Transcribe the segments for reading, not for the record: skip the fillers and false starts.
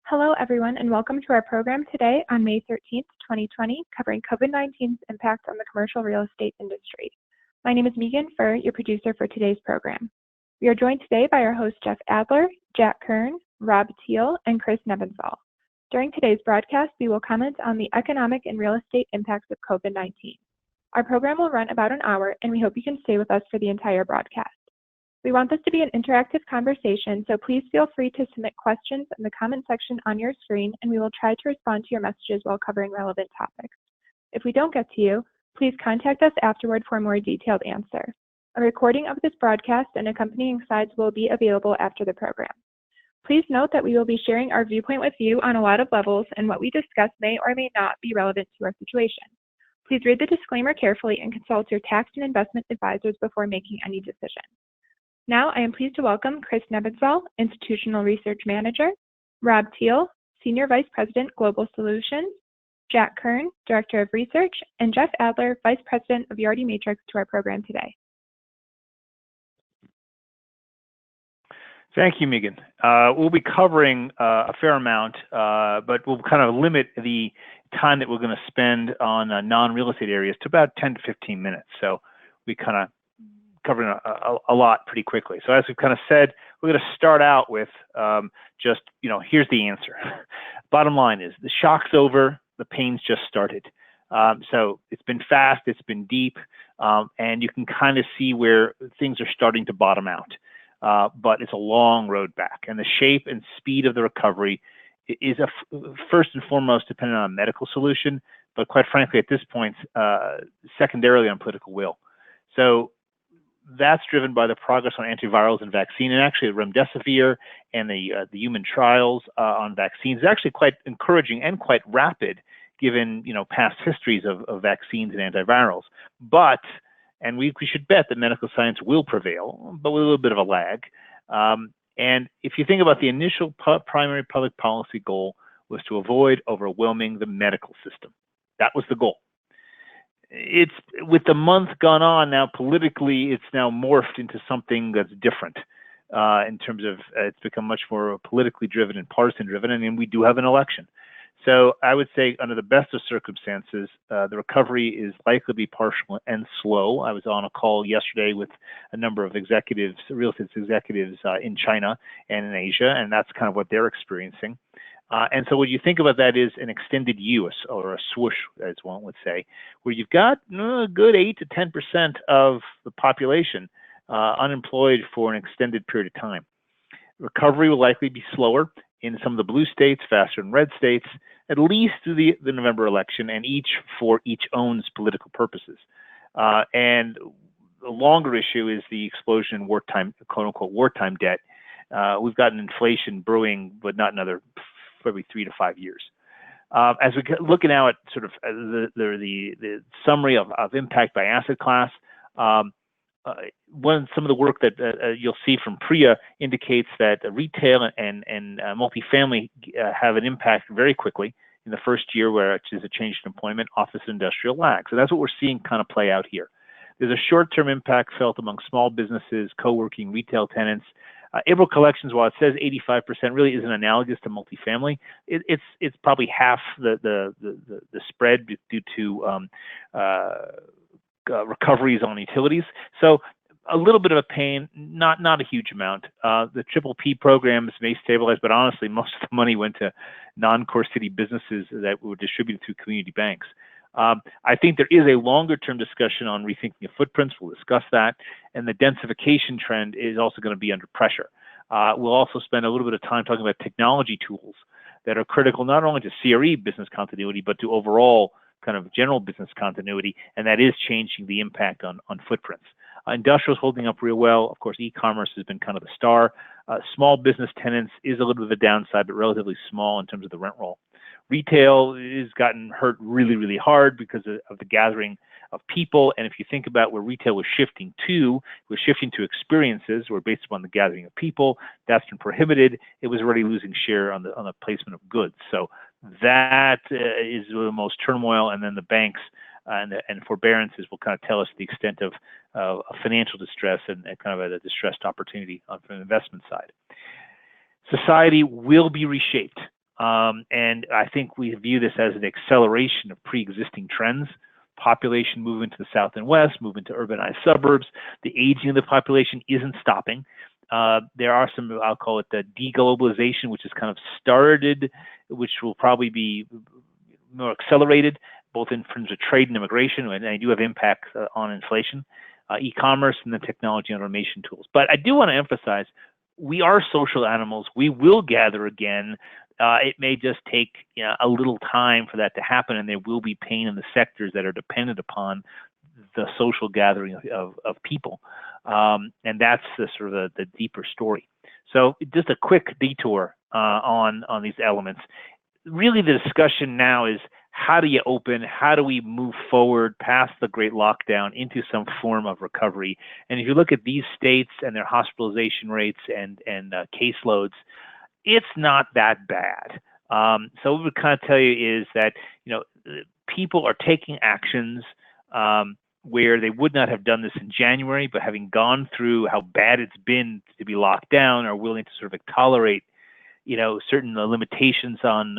Hello, everyone, and welcome to our program today on May 13th, 2020, covering COVID-19's impact on the commercial real estate industry. My name is Megan Furr, your producer for today's program. We are joined today by our hosts Jeff Adler, Jack Kern, Rob Teal, and Chris Nebenzahl. During today's broadcast, we will comment on the economic and real estate impacts of COVID-19. Our program will run about an hour, and we hope you can stay with us for the entire broadcast. We want this to be an interactive conversation, so please feel free to submit questions in the comment section on your screen, and we will try to respond to your messages while covering relevant topics. If we don't get to you, please contact us afterward for a more detailed answer. A recording of this broadcast and accompanying slides will be available after the program. Please note that we will be sharing our viewpoint with you on a lot of levels, and what we discuss may or may not be relevant to our situation. Please read the disclaimer carefully and consult your tax and investment advisors before making any decision. Now, I am pleased to welcome Chris Nebenzahl, Institutional Research Manager, Rob Teal, Senior Vice President, Global Solutions, Jack Kern, Director of Research, and Jeff Adler, Vice President of Yardi Matrix, to our program today. Thank you, Megan. We'll be covering a fair amount, but we'll kind of limit the time that we're going to spend on non-real estate areas to about 10 to 15 minutes. So we kind of covering a lot pretty quickly. So as we've kind of said, we're going to start out with here's the answer. Bottom line is the shock's over, the pain's just started. So it's been fast, it's been deep, and you can kind of see where things are starting to bottom out. But it's a long road back, and the shape and speed of the recovery is first and foremost dependent on a medical solution, but quite frankly, at this point, secondarily on political will. So that's driven by the progress on antivirals and vaccine, and actually remdesivir and the human trials on vaccines is actually quite encouraging and quite rapid, given past histories of vaccines and antivirals. But we should bet that medical science will prevail, but with a little bit of a lag. And if you think about the initial primary public policy goal was to avoid overwhelming the medical system. That was the goal. It's with the month gone on now, politically, it's now morphed into something that's different in terms of it's become much more politically driven and partisan driven, and then we do have an election. So I would say under the best of circumstances, the recovery is likely to be partial and slow. I was on a call yesterday with a number of executives, real estate executives in China and in Asia, and that's kind of what they're experiencing. And so what you think about that is an extended U, or a swoosh, as one would say, where you've got a good 8 to 10% of the population unemployed for an extended period of time. Recovery will likely be slower in some of the blue states, faster in red states, at least through the November election, and each owns political purposes. And the longer issue is the explosion in wartime, quote unquote, wartime debt. We've got an inflation brewing, but not another probably 3 to 5 years. As we look now at sort of the summary of impact by asset class, some of the work that you'll see from PRIA indicates that retail and multifamily have an impact very quickly in the first year, which is a change in employment, office and industrial lag. So that's what we're seeing kind of play out here. There's a short-term impact felt among small businesses, co-working, retail tenants. April collections, while it says 85%, really isn't analogous to multifamily. It's probably half the spread due to recoveries on utilities. So a little bit of a pain, not a huge amount. The PPP programs may stabilize, but honestly, most of the money went to non-core city businesses that were distributed through community banks. I think there is a longer-term discussion on rethinking of footprints. We'll discuss that. And the densification trend is also going to be under pressure. We'll also spend a little bit of time talking about technology tools that are critical not only to CRE business continuity, but to overall kind of general business continuity, and that is changing the impact on footprints. Industrial is holding up real well. Of course, e-commerce has been kind of the star. Small business tenants is a little bit of a downside, but relatively small in terms of the rent roll. Retail has gotten hurt really, really hard because of the gathering of people. And if you think about where retail was shifting to experiences where based upon the gathering of people, that's been prohibited. It was already losing share on the placement of goods. So that is the most turmoil. And then the banks and forbearances will kind of tell us the extent of financial distress and kind of a distressed opportunity from the investment side. Society will be reshaped. And I think we view this as an acceleration of pre-existing trends. Population movement to the south and west, movement to urbanized suburbs. The aging of the population isn't stopping. There are some, I'll call it the deglobalization, which has kind of started, which will probably be more accelerated, both in terms of trade and immigration, and they do have impacts on inflation, e-commerce, and then technology and automation tools. But I do want to emphasize, we are social animals. We will gather again. It may just take a little time for that to happen, and there will be pain in the sectors that are dependent upon the social gathering of people. And that's the sort of the deeper story. So just a quick detour on these elements. Really, the discussion now is, how do you open? How do we move forward past the great lockdown into some form of recovery? And if you look at these states and their hospitalization rates and caseloads, it's not that bad. So what we would kind of tell you is that people are taking actions where they would not have done this in January, but having gone through how bad it's been to be locked down, are willing to sort of tolerate certain limitations on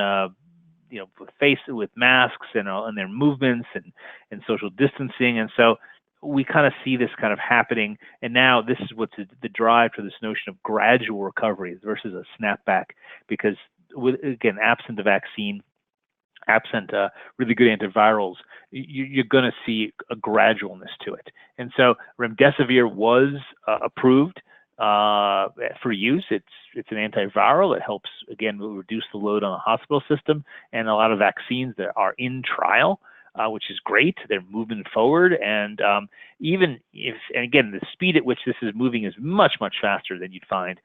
with masks and their movements and social distancing. And so we kind of see this kind of happening. And now this is what's the drive to this notion of gradual recovery versus a snapback, because again, absent the vaccine, absent really good antivirals, you're going to see a gradualness to it. And so remdesivir was approved for use. It's an antiviral. It helps, again, reduce the load on the hospital system, and a lot of vaccines that are in trial, which is great. They're moving forward, and even if, and again, the speed at which this is moving is much, much faster than you'd find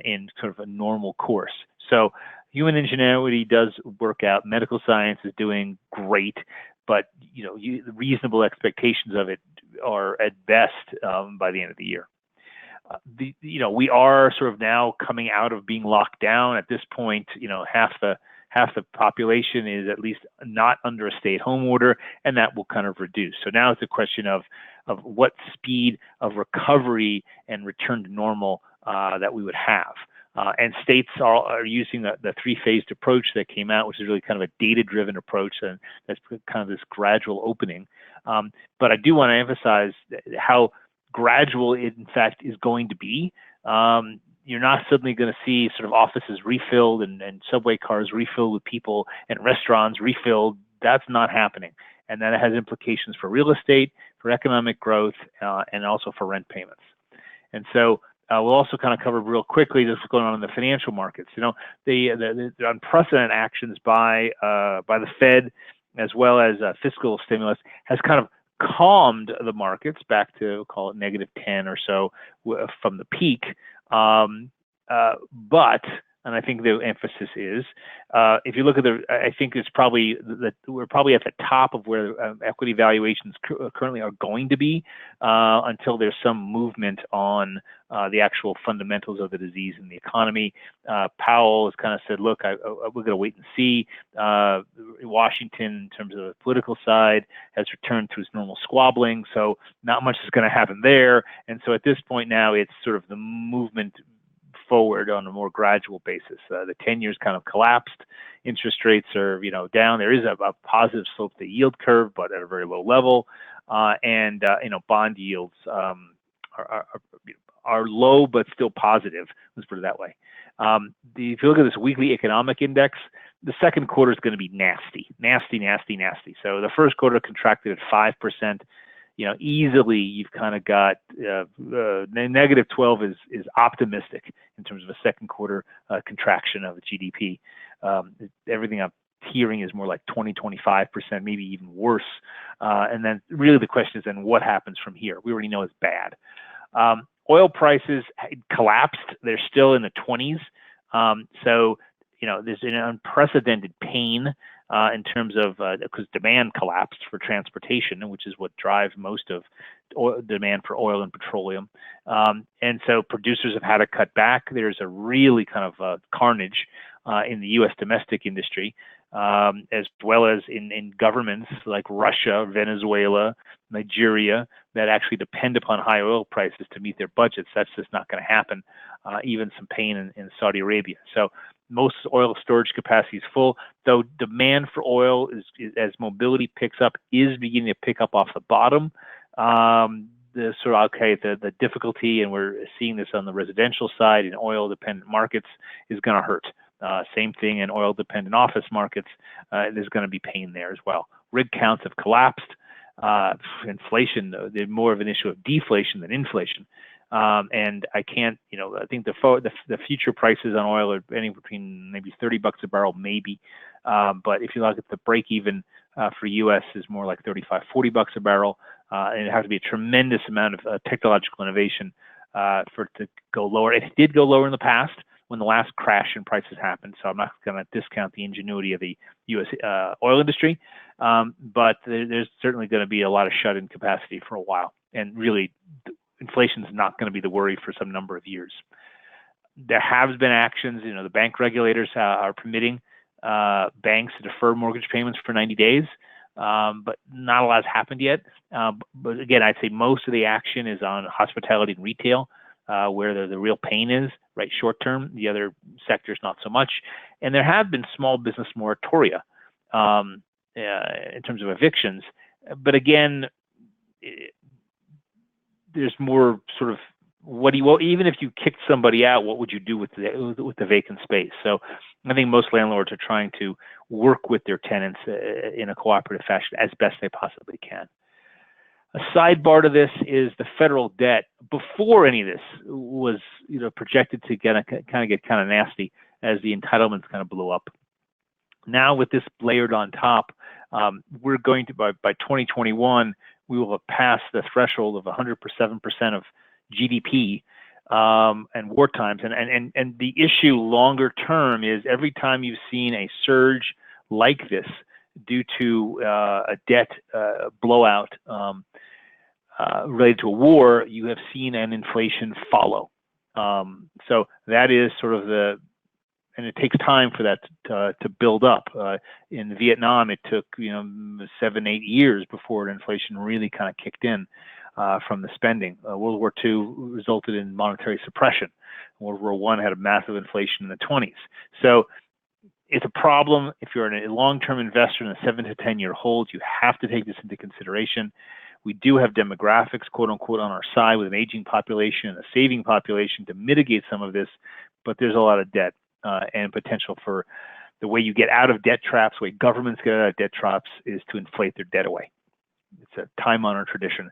in sort of a normal course. So human ingenuity does work out. Medical science is doing great, but the reasonable expectations of it are at best by the end of the year. We are sort of now coming out of being locked down. At this point, half the population is at least not under a stay-at-home order, and that will kind of reduce. So now it's a question of what speed of recovery and return to normal that we would have. And states are using the three-phased approach that came out, which is really kind of a data-driven approach, and that's kind of this gradual opening. But I do want to emphasize how gradual it, in fact, is going to be. You're not suddenly going to see sort of offices refilled and subway cars refilled with people and restaurants refilled. That's not happening. And that has implications for real estate, for economic growth, and also for rent payments. And so we'll also kind of cover real quickly this is going on in the financial markets. The unprecedented actions by the Fed, as well as fiscal stimulus, has kind of calmed the markets back to, call it -10 or so from the peak. But, and I think the emphasis is, if you look at I think it's probably we're probably at the top of where equity valuations currently are going to be until there's some movement on the actual fundamentals of the disease in the economy. Powell has kind of said, look, we're going to wait and see. Washington, in terms of the political side, has returned to its normal squabbling, so not much is going to happen there. And so at this point now, it's sort of the movement forward on a more gradual basis. The 10-years kind of collapsed. Interest rates are, down. There is a positive slope to the yield curve, but at a very low level. And bond yields are low, but still positive. Let's put it that way. If you look at this weekly economic index, the second quarter is going to be nasty. So the first quarter contracted at 5%. Easily you've kind of got -12 is optimistic in terms of a second quarter contraction of GDP. Everything I'm hearing is more like 20-25%, maybe even worse. And then really the question is then what happens from here? We already know it's bad. Oil prices collapsed. They're still in the 20s. So there's an unprecedented pain in terms of because demand collapsed for transportation, which is what drives most of demand for oil and petroleum. And so producers have had to cut back. There's a really kind of carnage in the U.S. domestic industry, as well as in governments like Russia, Venezuela, Nigeria, that actually depend upon high oil prices to meet their budgets. That's just not going to happen. Even some pain in Saudi Arabia. So Most oil storage capacity is full, though demand for oil as mobility picks up, is beginning to pick up off the bottom. The difficulty, and we're seeing this on the residential side in oil-dependent markets, is going to hurt. Same thing in oil-dependent office markets. There's going to be pain there as well. Rig counts have collapsed. Inflation, they're more of an issue of deflation than inflation. And I can't, I think the future prices on oil are anywhere between maybe $30 a barrel, maybe. But if you look at the break even for U.S. is more like $35-40 a barrel. And it has to be a tremendous amount of technological innovation for it to go lower. It did go lower in the past when the last crash in prices happened. So I'm not going to discount the ingenuity of the U.S. Oil industry. But there's certainly going to be a lot of shut-in capacity for a while. And really, inflation is not going to be the worry for some number of years. There have been actions. The bank regulators are permitting banks to defer mortgage payments for 90 days. But not a lot has happened yet. But again, I'd say most of the action is on hospitality and retail, where the real pain is, right, short term. The other sectors, not so much. And there have been small business moratoria in terms of evictions. But again, there's more sort of even if you kicked somebody out, what would you do with the vacant space? So I think most landlords are trying to work with their tenants in a cooperative fashion as best they possibly can. A sidebar to this is the federal debt. Before any of this was projected to get kind of nasty as the entitlements kind of blew up. Now with this layered on top, we're going to by 2021 we will have passed the threshold of 107% of GDP and war times. And the issue longer term is every time you've seen a surge like this due to a debt blowout related to a war, you have seen an inflation follow. So that is sort of and it takes time for that to build up. In Vietnam, it took 7-8 years before inflation really kind of kicked in from the spending. World War II resulted in monetary suppression. World War I had a massive inflation in the 20s. So it's a problem. If you're a long-term investor in a 7 to 10 year hold, you have to take this into consideration. We do have demographics, quote unquote, on our side with an aging population and a saving population to mitigate some of this, but there's a lot of debt and potential for the way you get out of debt traps, the way governments get out of debt traps is to inflate their debt away. It's a time-honored tradition.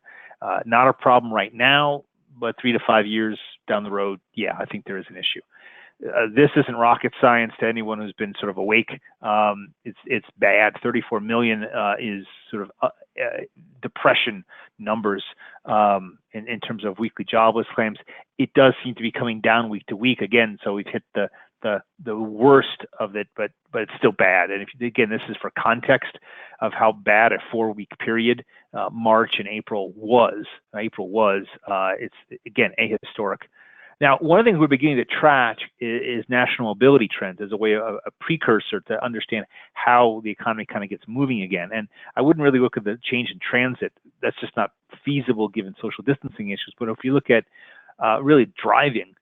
Not a problem right now, but 3 to 5 years down the road, yeah, I think there is an issue. This isn't rocket science to anyone who's been sort of awake. It's bad. 34 million is sort of depression numbers in terms of weekly jobless claims. It does seem to be coming down week to week again. So we've hit the worst of it, but it's still bad. And again, this is for context of how bad a 4-week period March and April was. It's again ahistoric. Now, one of the things we're beginning to track is national mobility trends as a way of a precursor to understand how the economy kind of gets moving again. And I wouldn't really look at the change in transit. That's just not feasible given social distancing issues. But if you look at really driving,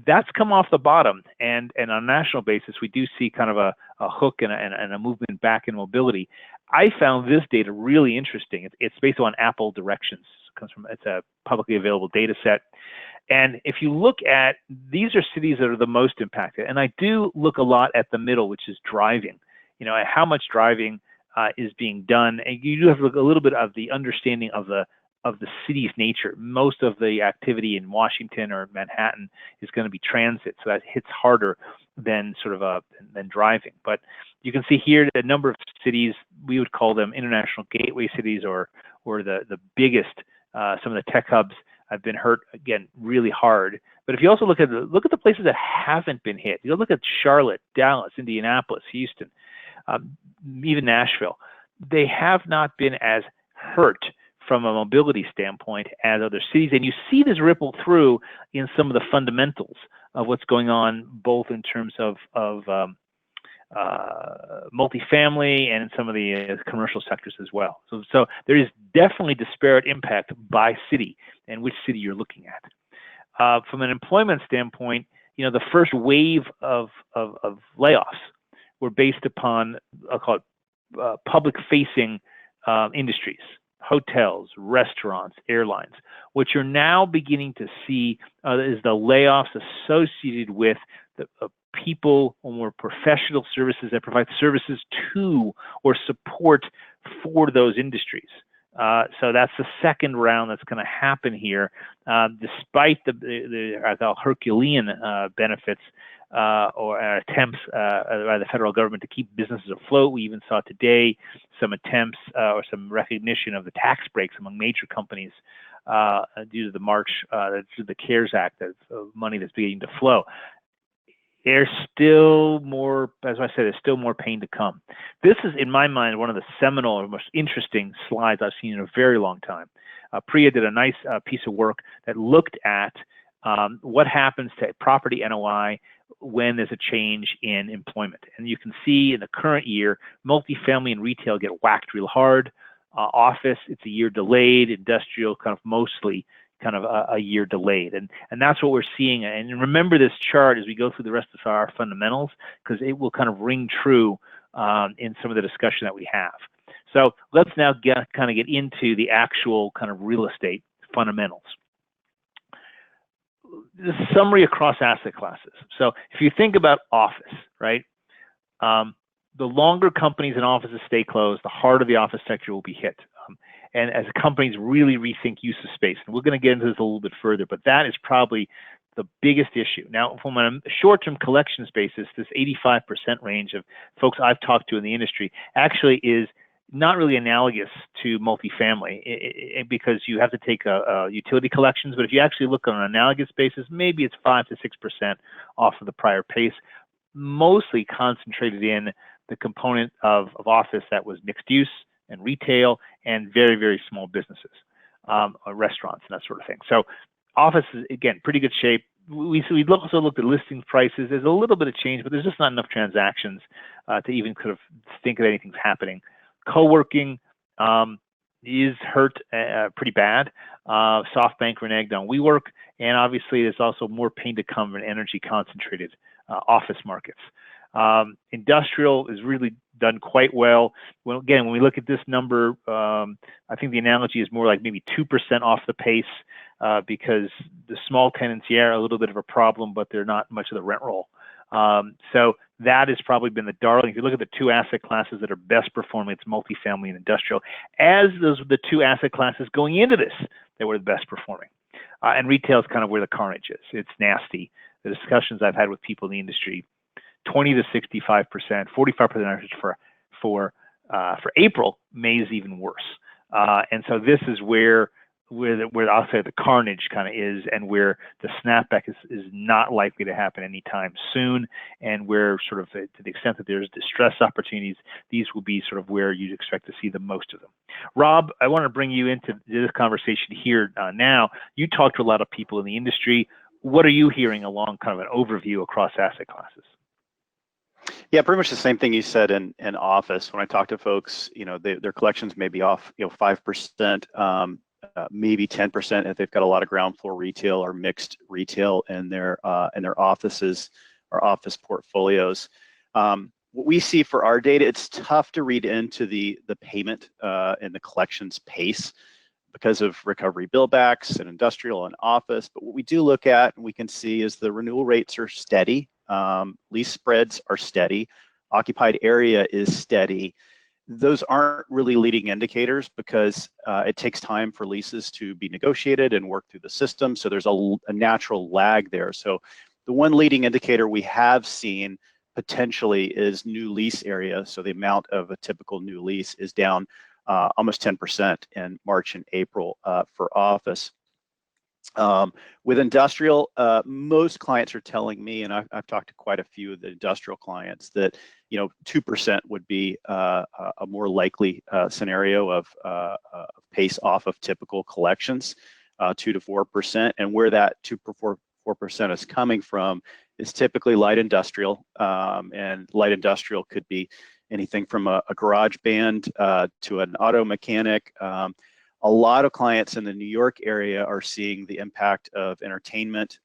that's come off the bottom. And on a national basis, we do see kind of a hook and a movement back in mobility. I found this data really interesting. It's based on Apple Directions. It's a publicly available data set. And if you look at, these are cities that are the most impacted. And I do look a lot at the middle, which is driving, at how much driving is being done. And you do have to look a little bit of the understanding of the city's nature. Most of the activity in Washington or Manhattan is going to be transit. So that hits harder than than driving. But you can see here the number of cities, we would call them international gateway cities or the biggest, some of the tech hubs have been hurt again really hard. But if you also look at the places that haven't been hit, you look at Charlotte, Dallas, Indianapolis, Houston, even Nashville, they have not been as hurt from a mobility standpoint as other cities. And you see this ripple through in some of the fundamentals of what's going on, both in terms of multifamily and in some of the commercial sectors as well. So there is definitely disparate impact by city and which city you're looking at. From an employment standpoint, the first wave of layoffs were based upon, I'll call it, public-facing industries, hotels, restaurants, airlines. What you're now beginning to see is the layoffs associated with the people or more professional services that provide services to or support for those industries. So that's the second round that's going to happen here, despite the I call Herculean benefits or attempts by the federal government to keep businesses afloat. We even saw today some attempts or some recognition of the tax breaks among major companies due to the March, to the CARES Act of money that's beginning to flow. There's still more, as I said, there's still more pain to come. This is, in my mind, one of the seminal or most interesting slides I've seen in a very long time. Priya did a nice piece of work that looked at what happens to property NOI when there's a change in employment. And you can see in the current year, multifamily and retail get whacked real hard. Office, it's a year delayed. Industrial, kind of mostly kind of a year delayed. And that's what we're seeing. And remember this chart as we go through the rest of our fundamentals, because it will kind of ring true in some of the discussion that we have. So let's now get into the actual kind of real estate fundamentals. The summary across asset classes. So if you think about office, right? The longer companies and offices stay closed, the harder the office sector will be hit. And as companies really rethink use of space, and we're going to get into this a little bit further, but that is probably the biggest issue. Now, from a short-term collections basis, this 85% range of folks I've talked to in the industry actually is not really analogous to multifamily because you have to take utility collections. But if you actually look on an analogous basis, maybe it's 5 to 6% off of the prior pace, mostly concentrated in the component of office that was mixed use and retail and very, very small businesses, restaurants and that sort of thing. So office is, again, pretty good shape. We also looked at listing prices. There's a little bit of change, but there's just not enough transactions to even kind of think that anything's happening. Coworking is hurt pretty bad. SoftBank reneged on WeWork, and obviously there's also more pain to come in energy concentrated office markets. Industrial is really done quite well. Well, again, when we look at this number, I think the analogy is more like maybe 2% off the pace because the small tenants, are a little bit of a problem, but they're not much of the rent roll. So that has probably been the darling. If you look at the two asset classes that are best performing, it's multifamily and industrial. As those were the two asset classes going into this, they were the best performing. And retail is kind of where the carnage is. It's nasty. The discussions I've had with people in the industry, 20 to 65%, 45% average for April. May is even worse. And so this is where I'll say the carnage kind of is, and where the snapback is not likely to happen anytime soon, and where sort of to the extent that there's distress opportunities, these will be sort of where you'd expect to see the most of them. Rob, I want to bring you into this conversation here now. You talk to a lot of people in the industry. What are you hearing along kind of an overview across asset classes? Yeah, pretty much the same thing you said in office. When I talk to folks, their collections may be off, 5%, maybe 10% if they've got a lot of ground floor retail or mixed retail in their offices or office portfolios. What we see for our data, it's tough to read into the payment and the collections pace because of recovery billbacks and industrial and office. But what we do look at and we can see is the renewal rates are steady. Lease spreads are steady. Occupied area is steady. Those aren't really leading indicators because it takes time for leases to be negotiated and work through the system. So there's a natural lag there. So the one leading indicator we have seen potentially is new lease area. So the amount of a typical new lease is down almost 10% in March and April for office. With industrial, most clients are telling me, and I've talked to quite a few of the industrial clients, that 2% would be a more likely scenario of pace off of typical collections, 2 to 4%, and where that 2 to 4% is coming from is typically light industrial, and light industrial could be anything from a garage band to an auto mechanic. A lot of clients in the New York area are seeing the impact of entertainment,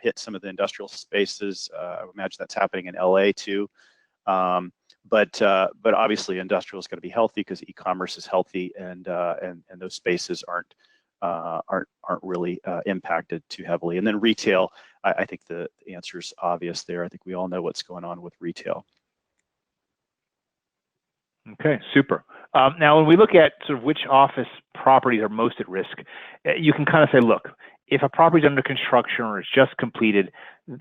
hit some of the industrial spaces. I would imagine that's happening in LA too. But obviously industrial is going to be healthy because e-commerce is healthy, and those spaces aren't really impacted too heavily. And then retail, I think the answer is obvious there. I think we all know what's going on with retail. Okay, super. Now, when we look at sort of which office properties are most at risk, you can kind of say, look, if a property is under construction or is just completed, and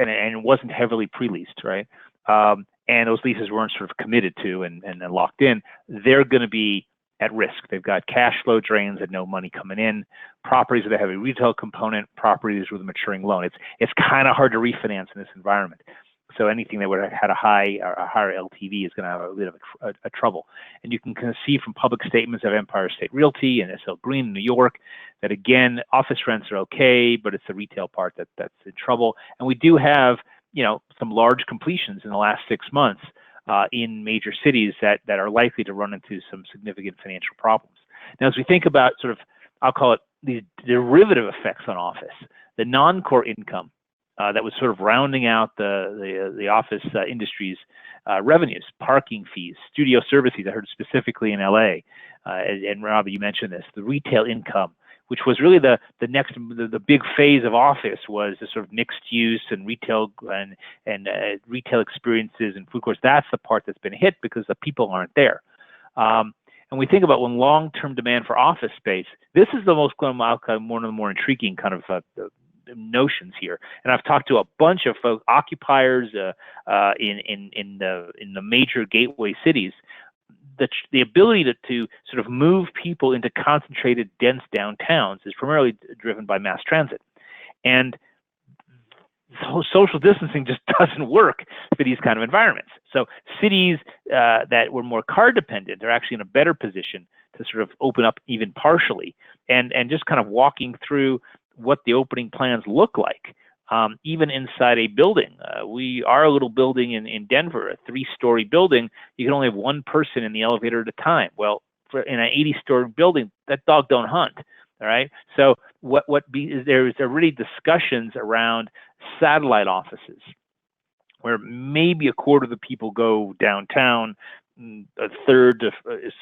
it wasn't heavily pre-leased, right? And those leases weren't sort of committed to and locked in, they're going to be at risk. They've got cash flow drains and no money coming in. Properties that have a retail component, properties with a maturing loan. It's kind of hard to refinance in this environment. So anything that would have had a higher LTV is going to have a bit of a trouble. And you can kind of see from public statements of Empire State Realty and SL Green in New York that, again, office rents are okay, but it's the retail part that's in trouble. And we do have, some large completions in the last 6 months in major cities that are likely to run into some significant financial problems. Now, as we think about sort of, I'll call it these derivative effects on office, the non-core income that was sort of rounding out the office industry's revenues, parking fees, studio service fees. I heard specifically in LA, and Robbie, you mentioned this, the retail income, which was really the big phase of office, was the sort of mixed use and retail and retail experiences and food courts. That's the part that's been hit because the people aren't there. And we think about when long-term demand for office space, this is the one of the more intriguing kind of notions here. And I've talked to a bunch of folks, occupiers in the major gateway cities. The ability to sort of move people into concentrated, dense downtowns is primarily driven by mass transit. And social distancing just doesn't work for these kind of environments. So cities that were more car dependent are actually in a better position to sort of open up even partially, and just kind of walking through what the opening plans look like, even inside a building. We are a little building in Denver, a 3-story building. You can only have one person in the elevator at a time. Well, in an 80-story building, that dog don't hunt. All right. So there are really discussions around satellite offices, where maybe a quarter of the people go downtown, a third of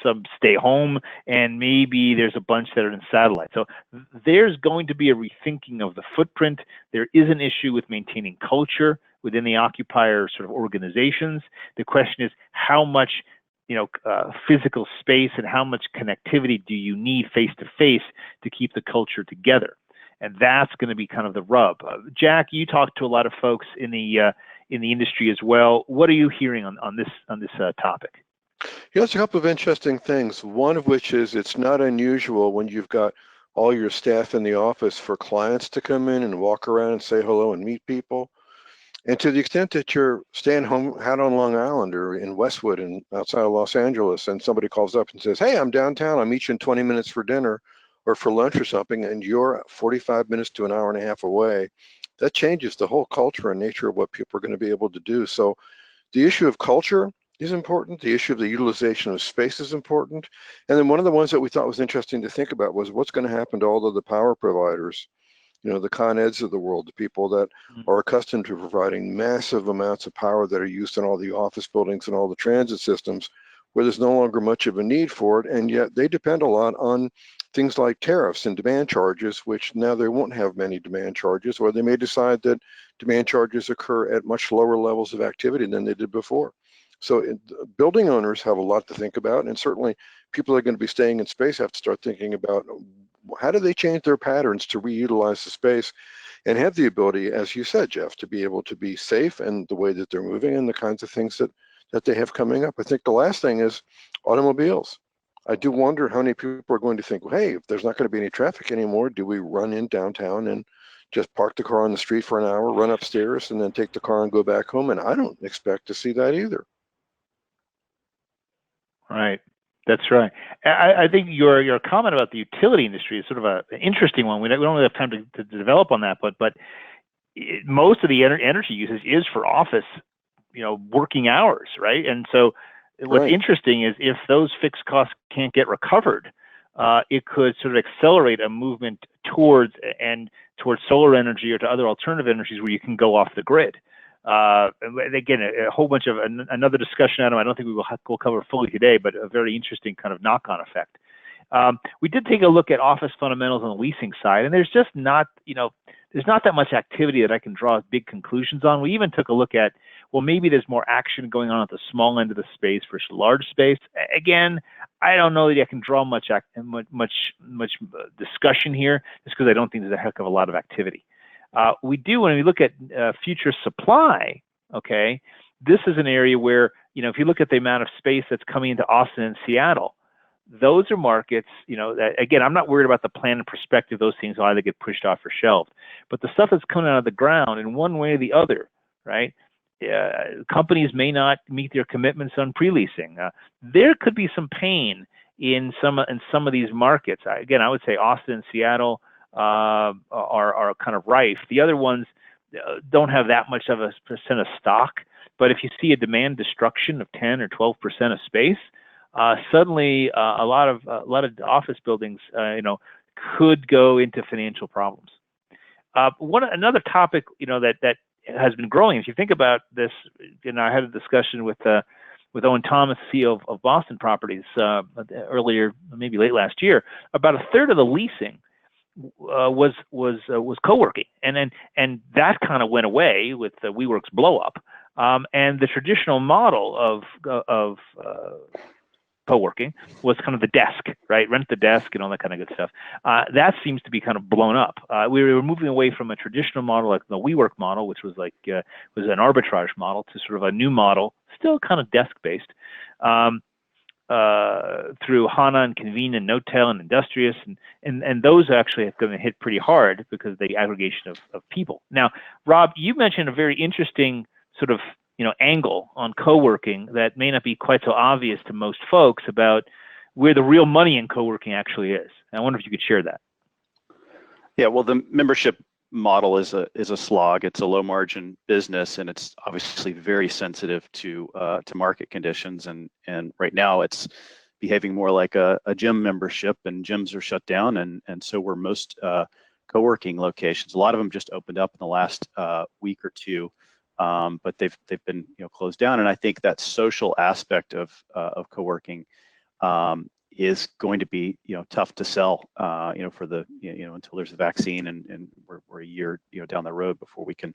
some stay home, and maybe there's a bunch that are in satellite. So there's going to be a rethinking of the footprint. There is an issue with maintaining culture within the occupier sort of organizations. The question is how much physical space and how much connectivity do you need face to face to keep the culture together? And that's going to be kind of the rub. Jack, you talk to a lot of folks in the industry as well. What are you hearing on this topic? There's a couple of interesting things. One of which is it's not unusual when you've got all your staff in the office for clients to come in and walk around and say hello and meet people. And to the extent that you're staying home out on Long Island or in Westwood and outside of Los Angeles, and somebody calls up and says, hey, I'm downtown, I'll meet you in 20 minutes for dinner or for lunch or something, and you're 45 minutes to an hour and a half away, that changes the whole culture and nature of what people are going to be able to do. So the issue of culture is important. The issue of the utilization of space is important. And then one of the ones that we thought was interesting to think about was what's going to happen to all of the power providers, the Con Eds of the world, the people that are accustomed to providing massive amounts of power that are used in all the office buildings and all the transit systems, where there's no longer much of a need for it. And yet they depend a lot on things like tariffs and demand charges, which now they won't have many demand charges, or they may decide that demand charges occur at much lower levels of activity than they did before. So building owners have a lot to think about, and certainly people that are going to be staying in space have to start thinking about how do they change their patterns to reutilize the space and have the ability, as you said, Jeff, to be able to be safe and the way that they're moving and the kinds of things that they have coming up. I think the last thing is automobiles. I do wonder how many people are going to think, well, hey, if there's not going to be any traffic anymore, do we run in downtown and just park the car on the street for an hour, run upstairs, and then take the car and go back home? And I don't expect to see that either. Right. That's right. I think your comment about the utility industry is sort of an interesting one. We don't really have time to develop on that, but most of the energy usage is for office, working hours, right? And so what's interesting is if those fixed costs can't get recovered, it could sort of accelerate a movement towards solar energy or to other alternative energies where you can go off the grid. And again, a whole bunch of another discussion item I don't think we'll cover fully today, but a very interesting kind of knock-on effect. We did take a look at office fundamentals on the leasing side, and there's just not, there's not that much activity that I can draw big conclusions on. We even took a look at, well, maybe there's more action going on at the small end of the space versus large space. Again, I don't know that I can draw much discussion here, just because I don't think there's a heck of a lot of activity. We do, when we look at future supply, okay, this is an area where, if you look at the amount of space that's coming into Austin and Seattle, those are markets, that, again, I'm not worried about the plan and perspective. Those things will either get pushed off or shelved. But the stuff that's coming out of the ground in one way or the other, right? Companies may not meet their commitments on pre-leasing. There could be some pain in some of these markets. Again, I would say Austin and Seattle are kind of rife. The other ones don't have that much of a percent of stock. But if you see a demand destruction of 10 or 12% of space, suddenly a lot of office buildings, could go into financial problems. Another topic, that has been growing. If you think about this, I had a discussion with Owen Thomas, CEO of Boston Properties, earlier, maybe late last year. About a third of the leasing was co-working, and that kind of went away with the WeWork's blow up, and the traditional model of co-working was kind of the desk, right? Rent the desk and all that kind of good stuff. That seems to be kind of blown up. We were moving away from a traditional model like the WeWork model, which was like was an arbitrage model, to sort of a new model, still kind of desk-based, through Hana and Convene and Notel and Industrious, and those actually have going to hit pretty hard because of the aggregation of people. Now, Rob, you mentioned a very interesting sort of angle on co-working that may not be quite so obvious to most folks about where the real money in co-working actually is. And I wonder if you could share that. Yeah, well, the membership model is a slog. It's a low margin business, and it's obviously very sensitive to market conditions. And right now, it's behaving more like a gym membership, and gyms are shut down, and so were most co-working locations. A lot of them just opened up in the last week or two. But they've been closed down, and I think that social aspect of co-working is going to be tough to sell for the until there's a vaccine, and we're a year down the road before we can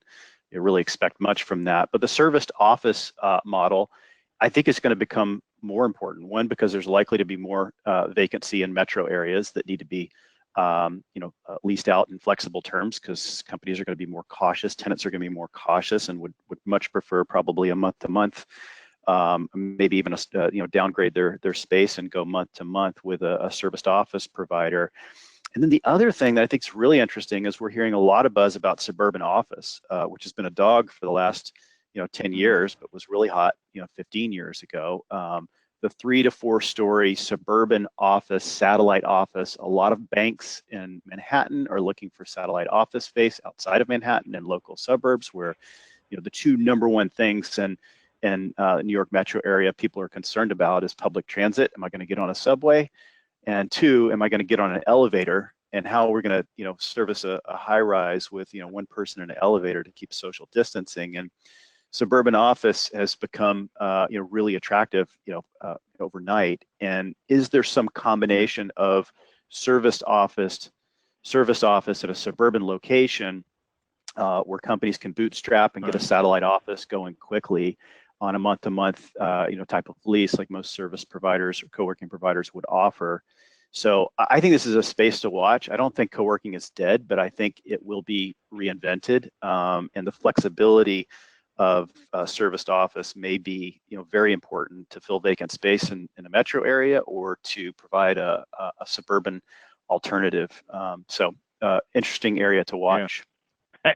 really expect much from that. But the serviced office model, I think, is going to become more important. One, because there's likely to be more vacancy in metro areas that need to be leased out in flexible terms, because companies are going to be more cautious, tenants are going to be more cautious, and would much prefer probably a month-to-month, maybe even downgrade their space and go month-to-month with a serviced office provider. And then the other thing that I think is really interesting is we're hearing a lot of buzz about suburban office, which has been a dog for the last 10 years, but was really hot 15 years ago. The 3 to 4 story suburban office, satellite office. A lot of banks in Manhattan are looking for satellite office space outside of Manhattan and local suburbs, where the two number one things in New York metro area people are concerned about is public transit. Am I going to get on a subway? And two, am I going to get on an elevator? And how we're going to service a high rise with one person in an elevator to keep social distancing. And suburban office has become really attractive overnight. And is there some combination of service office at a suburban location where companies can bootstrap and get a satellite office going quickly on a month-to-month type of lease, like most service providers or co-working providers would offer? So I think this is a space to watch. I don't think co-working is dead, but I think it will be reinvented, and the flexibility of serviced office may be very important to fill vacant space in a metro area, or to provide a suburban alternative. So interesting area to watch. Yeah.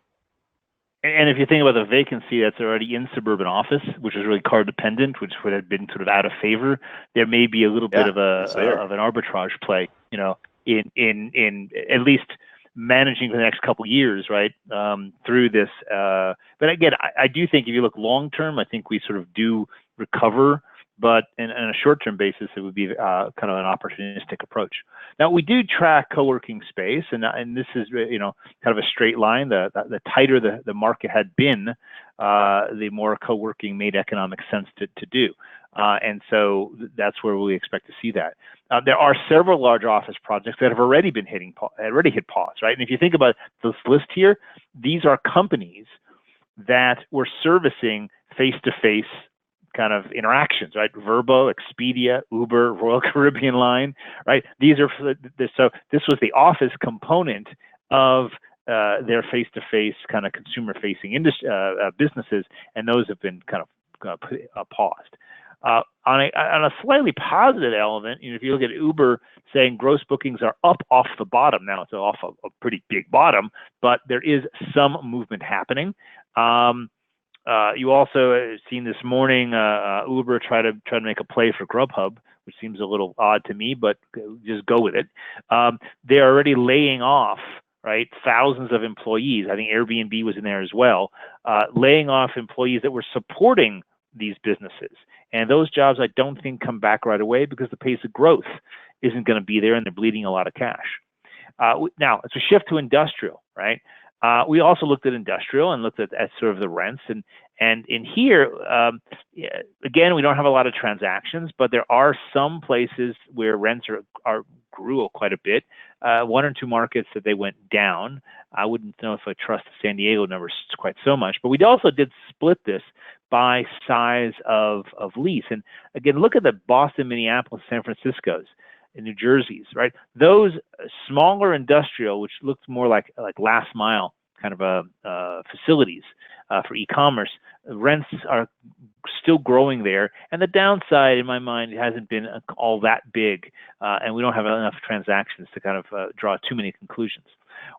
And if you think about the vacancy that's already in suburban office, which is really car dependent, which would have been sort of out of favor, there may be a little bit of an arbitrage play, in at least managing for the next couple of years, right, through this. But again, I do think if you look long term, I think we sort of do recover but on a short-term basis, it would be kind of an opportunistic approach. Now, we do track co-working space, and this is, kind of a straight line. The tighter the market had been, the more co-working made economic sense to do. And so that's where we expect to see that. There are several large office projects that have already been hit pause, right? And if you think about this list here, these are companies that were servicing face-to-face kind of interactions, right? Verbo, Expedia, Uber, Royal Caribbean Line, right? So this was the office component of their face-to-face kind of consumer-facing businesses, and those have been kind of paused. On a slightly positive element, if you look at Uber saying gross bookings are up off the bottom, now it's off a pretty big bottom, but there is some movement happening. You also have seen this morning Uber try to make a play for Grubhub, which seems a little odd to me, but just go with it. They're already laying off, right, thousands of employees. I think Airbnb was in there as well, laying off employees that were supporting these businesses. And those jobs I don't think come back right away because the pace of growth isn't going to be there and they're bleeding a lot of cash. Now, it's a shift to industrial, right? We also looked at industrial and looked at sort of the rents. And in here, again, we don't have a lot of transactions, but there are some places where rents grew quite a bit. One or two markets that they went down. I wouldn't know if I trust the San Diego numbers quite so much, but we also did split this by size of lease. And again, look at the Boston, Minneapolis, San Francisco's, and New Jersey's, right? Those smaller industrial, which looks more like last mile kind of facilities for e-commerce, rents are still growing there. And the downside, in my mind, hasn't been all that big, and we don't have enough transactions to kind of draw too many conclusions.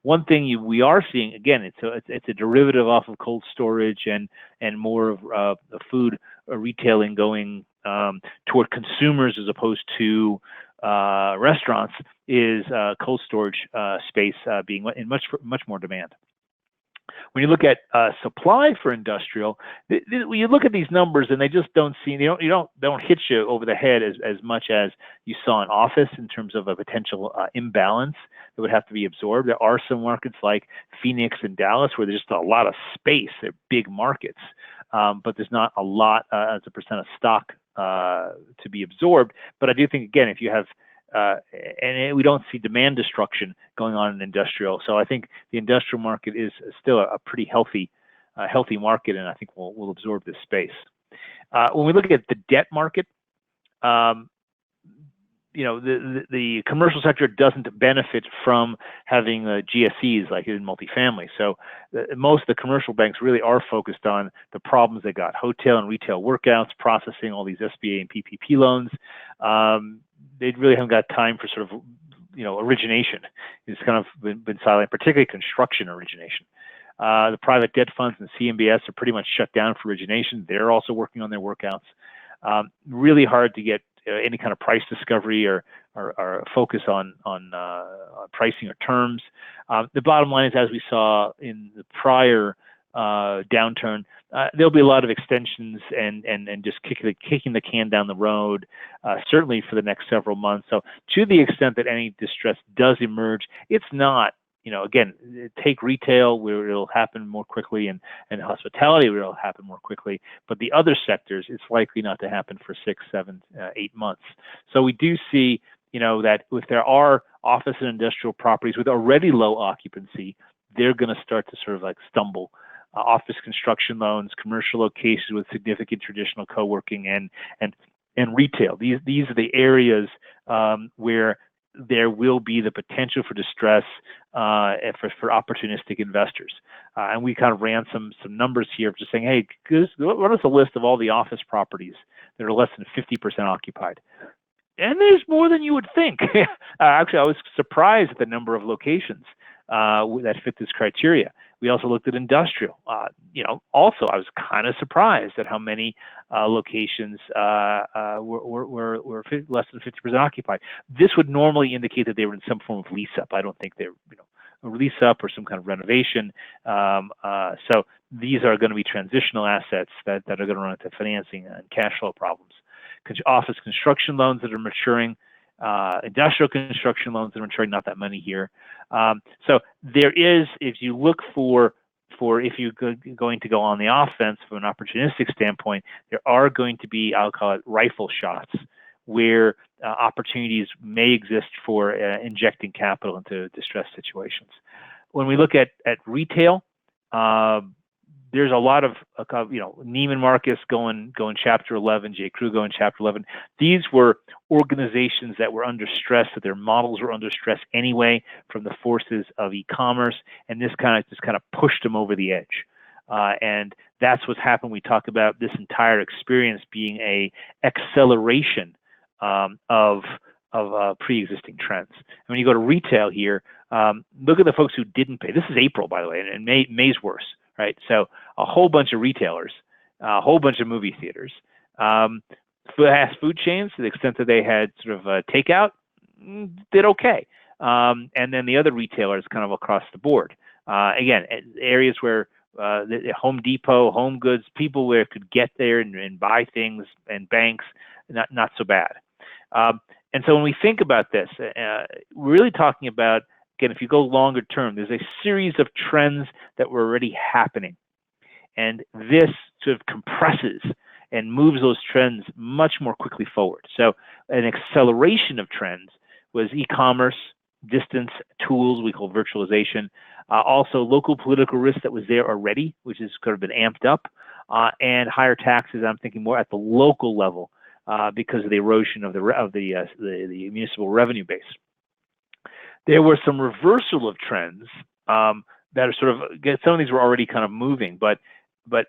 One thing we are seeing, again, it's a derivative off of cold storage and more of the food retailing going toward consumers as opposed to restaurants, is cold storage space being in much more demand. When you look at supply for industrial, when you look at these numbers and they just don't hit you over the head as much as you saw in office in terms of a potential imbalance that would have to be absorbed. There are some markets like Phoenix and Dallas where there's just a lot of space. They're big markets, but there's not a lot as a percent of stock to be absorbed. But I do think, again, if you have and we don't see demand destruction going on in industrial. So I think the industrial market is still a pretty healthy market, and I think we'll absorb this space. When we look at the debt market, the commercial sector doesn't benefit from having GSEs like in multifamily. So most of the commercial banks really are focused on the problems they got: hotel and retail workouts, processing all these SBA and PPP loans. They really haven't got time for sort of, origination. It's kind of been silent, particularly construction origination. The private debt funds and CMBS are pretty much shut down for origination. They're also working on their workouts. Really hard to get any kind of price discovery or focus on pricing or terms. The bottom line is, as we saw in the prior downturn, there'll be a lot of extensions and just kicking the can down the road, certainly for the next several months. So to the extent that any distress does emerge, it's not, again, take retail where it'll happen more quickly and hospitality where it'll happen more quickly. But the other sectors, it's likely not to happen for 6, 7, 8 months. So we do see, that if there are office and industrial properties with already low occupancy, they're going to start to sort of like stumble. Office construction loans, commercial locations with significant traditional co-working and retail. These are the areas where there will be the potential for distress for opportunistic investors. And we kind of ran some numbers here of just saying, hey, run us a list of all the office properties that are less than 50% occupied. And there's more than you would think. Actually, I was surprised at the number of locations that fit this criteria. We also looked at industrial. Also, I was kind of surprised at how many locations were less than 50% occupied. This would normally indicate that they were in some form of lease up. I don't think they're, a lease up or some kind of renovation. So these are going to be transitional assets that are going to run into financing and cash flow problems. office construction loans that are maturing, industrial construction loans that are maturing, not that many here. So there is, if you look for if you're going to go on the offense from an opportunistic standpoint, there are going to be, I'll call it rifle shots, where opportunities may exist for injecting capital into distressed situations. When we look at retail, there's a lot of, Neiman Marcus going Chapter 11, J. Crew going Chapter 11. These were organizations that were under stress, that their models were under stress anyway from the forces of e-commerce, and this kind of pushed them over the edge. And that's what's happened. We talk about this entire experience being a acceleration of pre-existing trends. And when you go to retail here, look at the folks who didn't pay. This is April, by the way, and May's worse. Right, so a whole bunch of retailers, a whole bunch of movie theaters, fast food chains, to the extent that they had sort of takeout, did okay, and then the other retailers kind of across the board. Again, areas where the Home Depot, Home Goods, people where could get there and buy things, and banks, not so bad. And so when we think about this, we're really talking about, again, if you go longer term, there's a series of trends that were already happening. And this sort of compresses and moves those trends much more quickly forward. So an acceleration of trends was e-commerce, distance tools we call virtualization, also local political risk that was there already, which has kind of been amped up, and higher taxes. I'm thinking more at the local level because of the erosion of the municipal revenue base. There were some reversal of trends that are sort of, some of these were already kind of moving, but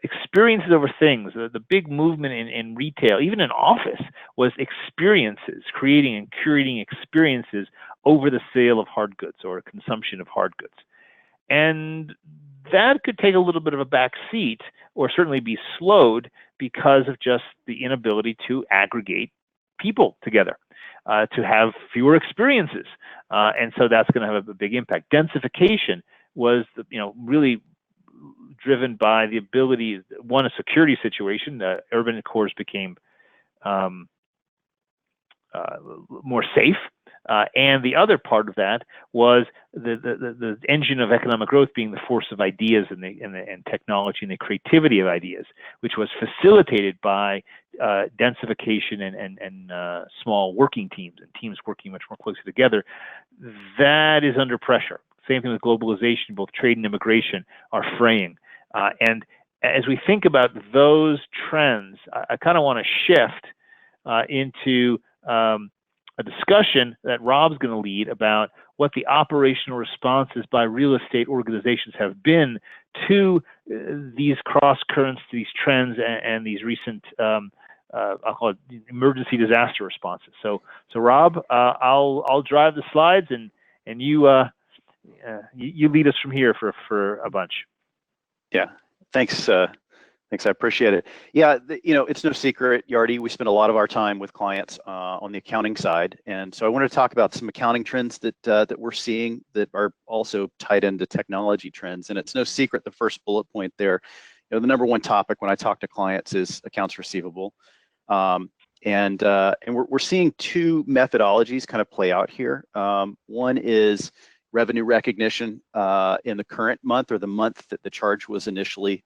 experiences over things. The big movement in retail, even in office, was experiences, creating and curating experiences over the sale of hard goods or consumption of hard goods. And that could take a little bit of a back seat, or certainly be slowed because of just the inability to aggregate people together. To have fewer experiences, and so that's going to have a big impact. Densification was, really driven by the ability, one, a security situation. Urban cores became more safe, and the other part of that was the engine of economic growth being the force of ideas and technology and the creativity of ideas, which was facilitated by densification and small working teams and teams working much more closely together. That is under pressure. Same thing with globalization. Both trade and immigration are fraying. And as we think about those trends, I kind of want to shift into a discussion that Rob's going to lead about what the operational responses by real estate organizations have been to these cross currents, to these trends, and these recent, I'll call it emergency disaster responses. So Rob, I'll drive the slides, and you lead us from here for a bunch. Yeah, thanks. Thanks, I appreciate it. Yeah, it's no secret, Yardi, we spend a lot of our time with clients on the accounting side, and so I want to talk about some accounting trends that we're seeing that are also tied into technology trends. And it's no secret, the first bullet point there, the number one topic when I talk to clients is accounts receivable, and we're seeing two methodologies kind of play out here. One is revenue recognition in the current month, or the month that the charge was initially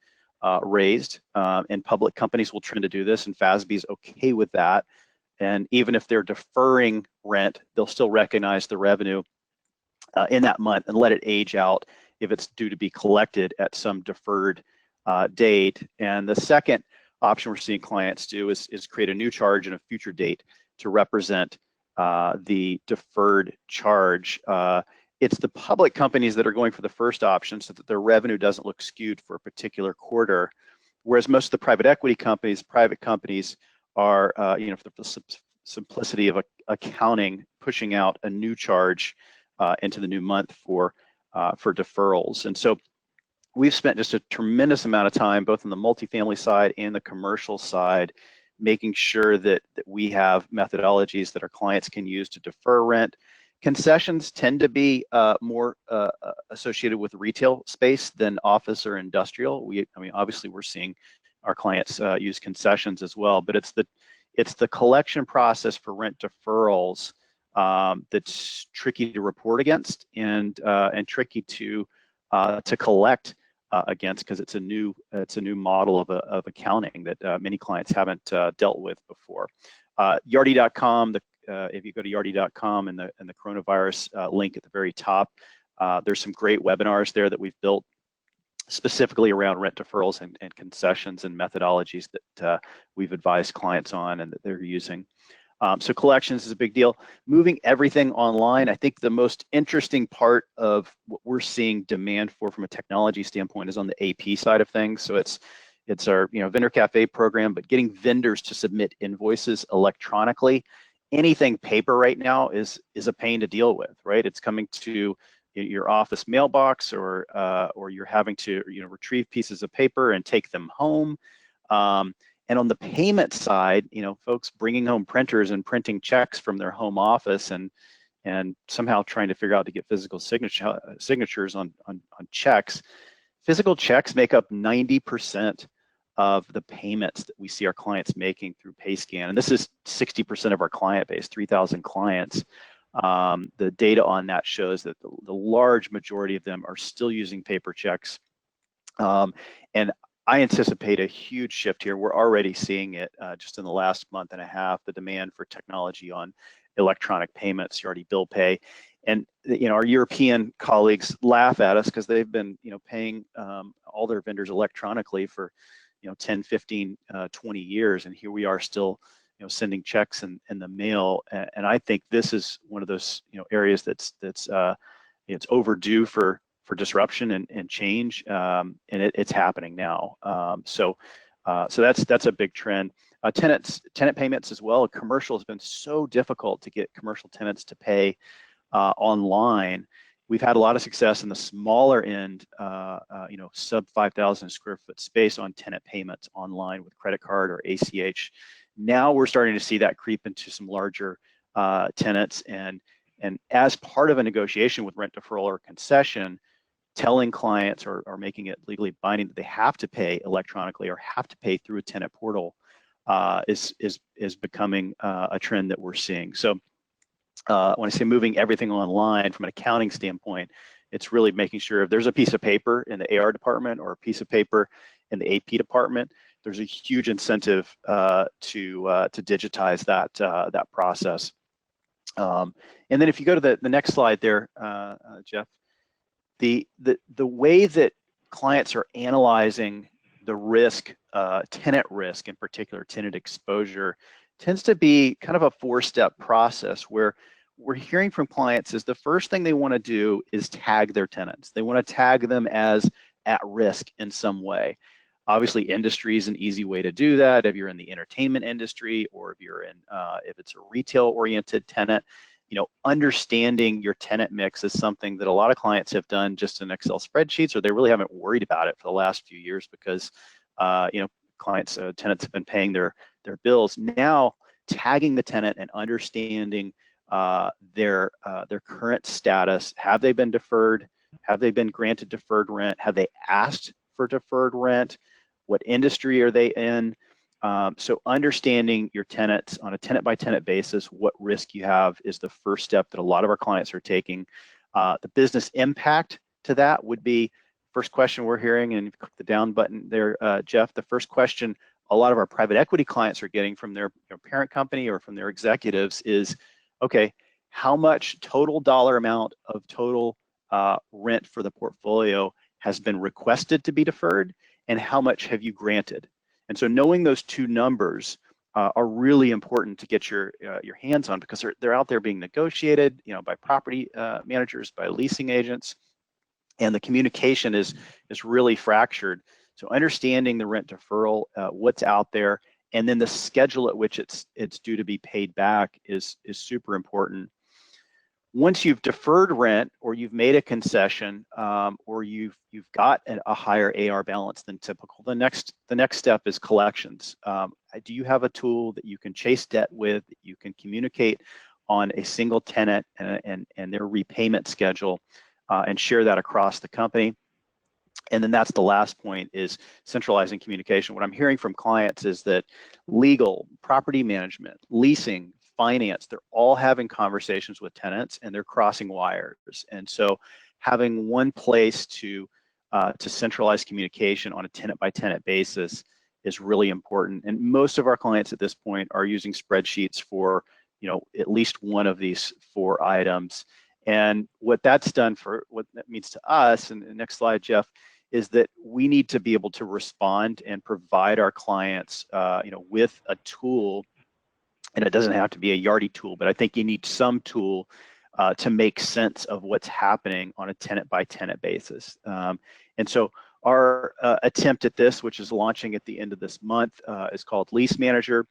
raised, and public companies will tend to do this, and FASB is okay with that. And even if they're deferring rent, they'll still recognize the revenue in that month and let it age out if it's due to be collected at some deferred date. And the second option we're seeing clients do is create a new charge and a future date to represent the deferred charge. It's the public companies that are going for the first option so that their revenue doesn't look skewed for a particular quarter, whereas most of the private equity companies, private companies are, for the simplicity of accounting, pushing out a new charge into the new month for deferrals. And so we've spent just a tremendous amount of time, both on the multifamily side and the commercial side, making sure that we have methodologies that our clients can use to defer rent. Concessions tend to be more associated with retail space than office or industrial. Obviously we're seeing our clients use concessions as well. But it's the collection process for rent deferrals that's tricky to report against and tricky to collect against, because it's a new model of accounting that many clients haven't dealt with before. Yardi.com. If you go to Yardi.com and the coronavirus link at the very top, there's some great webinars there that we've built specifically around rent deferrals and concessions and methodologies that we've advised clients on and that they're using. So collections is a big deal. Moving everything online, I think the most interesting part of what we're seeing demand for from a technology standpoint is on the AP side of things. So it's our vendor cafe program, but getting vendors to submit invoices electronically. Anything paper right now is a pain to deal with, right? It's coming to your office mailbox, or you're having to retrieve pieces of paper and take them home. And on the payment side, folks bringing home printers and printing checks from their home office and somehow trying to figure out to get physical signatures on checks. Physical checks make up 90% of the payments that we see our clients making through PayScan. And this is 60% of our client base, 3,000 clients. The data on that shows that the large majority of them are still using paper checks. And I anticipate a huge shift here. We're already seeing it just in the last month and a half, the demand for technology on electronic payments, Yardi Bill Pay. And our European colleagues laugh at us because they've been paying all their vendors electronically for 10, 15, 20 years, and here we are still sending checks in the mail. And I think this is one of those areas that's it's overdue for disruption and change, and it's happening now. So that's a big trend. Tenant payments as well. Commercial has been so difficult to get commercial tenants to pay online. We've had a lot of success in the smaller end, sub 5,000 square foot space on tenant payments online with credit card or ACH. Now we're starting to see that creep into some larger tenants, and as part of a negotiation with rent deferral or concession, telling clients or making it legally binding that they have to pay electronically or have to pay through a tenant portal is becoming a trend that we're seeing. So when I say moving everything online from an accounting standpoint, it's really making sure if there's a piece of paper in the AR department or a piece of paper in the AP department, there's a huge incentive to digitize that process. And then if you go to the next slide there, Jeff, the way that clients are analyzing the risk, tenant risk in particular, tenant exposure, tends to be kind of a four-step process where we're hearing from clients is the first thing they want to do is tag their tenants. They want to tag them as at risk in some way. Obviously, industry is an easy way to do that. If you're in the entertainment industry, or if you're in, if it's a retail-oriented tenant, understanding your tenant mix is something that a lot of clients have done just in Excel spreadsheets, or they really haven't worried about it for the last few years because, tenants have been paying their bills. Now, tagging the tenant and understanding their current status. Have they been deferred? Have they been granted deferred rent? Have they asked for deferred rent? What industry are they in? So understanding your tenants on a tenant by tenant basis, what risk you have, is the first step that a lot of our clients are taking. The business impact to that would be first question we're hearing, and if you click the down button there, Jeff, the first question a lot of our private equity clients are getting from their parent company or from their executives is, okay, how much total dollar amount of total rent for the portfolio has been requested to be deferred, and how much have you granted? And so knowing those two numbers are really important to get your hands on, because they're out there being negotiated, by property managers, by leasing agents, and the communication is really fractured. So understanding the rent deferral, what's out there, and then the schedule at which it's due to be paid back is super important. Once you've deferred rent, or you've made a concession, or you've got a higher AR balance than typical, the next step is collections. Do you have a tool that you can chase debt with, that you can communicate on a single tenant and their repayment schedule, and share that across the company? And then that's the last point, is centralizing communication. What I'm hearing from clients is that legal, property management, leasing, finance, they're all having conversations with tenants and they're crossing wires. And so having one place to centralize communication on a tenant by tenant basis is really important. And most of our clients at this point are using spreadsheets for, at least one of these 4 items. And what that's done, for what that means to us, and the next slide, Jeff, is that we need to be able to respond and provide our clients, with a tool. And it doesn't have to be a Yardi tool, but I think you need some tool to make sense of what's happening on a tenant by tenant basis. And so our attempt at this, which is launching at the end of this month, is called Lease Manager.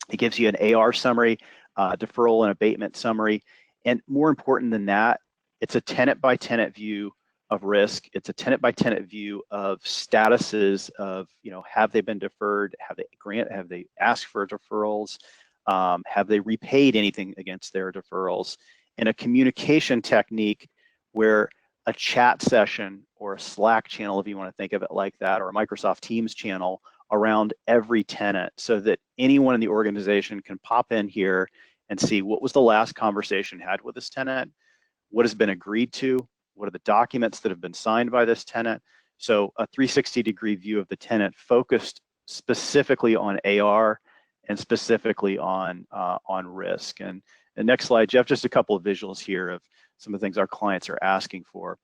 It gives you an AR summary, deferral and abatement summary. And more important than that, it's a tenant by tenant view of risk. It's a tenant by tenant view of statuses of, have they been deferred? Have they asked for deferrals? Have they repaid anything against their deferrals? And a communication technique where a chat session or a Slack channel, if you want to think of it like that, or a Microsoft Teams channel around every tenant, so that anyone in the organization can pop in here and see what was the last conversation had with this tenant, what has been agreed to, what are the documents that have been signed by this tenant. So a 360-degree view of the tenant focused specifically on AR and specifically on risk. And the next slide, Jeff, just a couple of visuals here of some of the things our clients are asking for.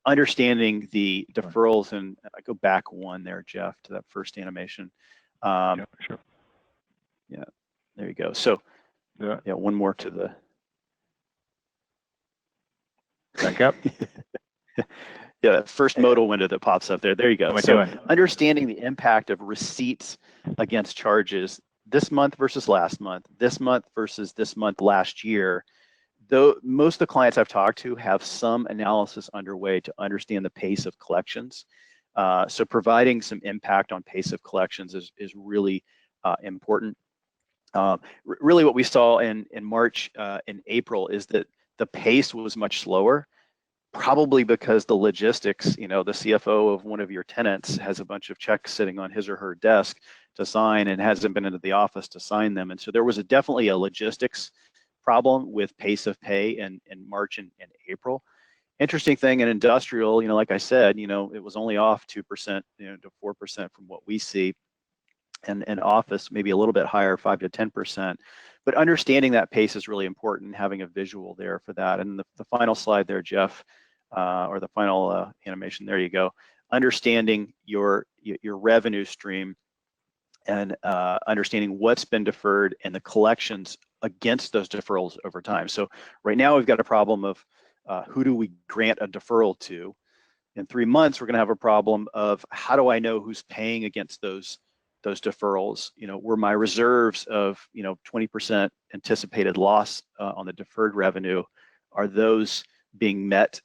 Understanding the deferrals, and I go back one there, Jeff, to that first animation. Yeah, sure. Yeah, there you go. So yeah, one more to the back up. Yeah, that first modal window that pops up there. There you go. So understanding the impact of receipts against charges this month versus last month, this month versus this month last year. Though most of the clients I've talked to have some analysis underway to understand the pace of collections. So providing some impact on pace of collections is really important. Really what we saw in March and April is that the pace was much slower, probably because the logistics, the CFO of one of your tenants has a bunch of checks sitting on his or her desk to sign and hasn't been into the office to sign them. And so there was definitely a logistics problem with pace of pay in March and April. Interesting thing in industrial, like I said, it was only off 2%, to 4% from what we see. And office maybe a little bit higher, 5 to 10%. But understanding that pace is really important, having a visual there for that. And the final slide there, Jeff, or the final animation, there you go. Understanding your revenue stream and understanding what's been deferred and the collections against those deferrals over time. So right now we've got a problem of who do we grant a deferral to? In 3 months, we're going to have a problem of how do I know who's paying against those deferrals? Were my reserves of 20% anticipated loss on the deferred revenue, are those being met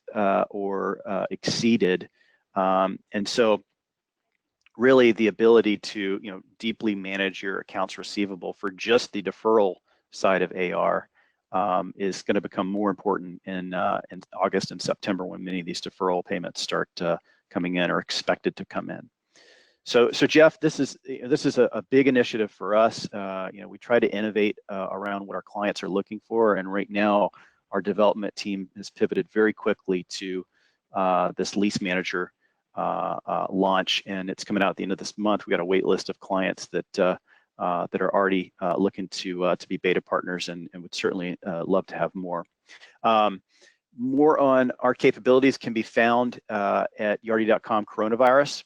or exceeded? And so really the ability to deeply manage your accounts receivable for just the deferral side of AR is going to become more important in August and September, when many of these deferral payments start coming in or expected to come in. So Jeff, this is a big initiative for us. We try to innovate around what our clients are looking for, and right now our development team has pivoted very quickly to this Lease Manager launch, and it's coming out at the end of this month. We got a wait list of clients that are already looking to be beta partners, and would certainly love to have more. More on our capabilities can be found at yardi.com coronavirus.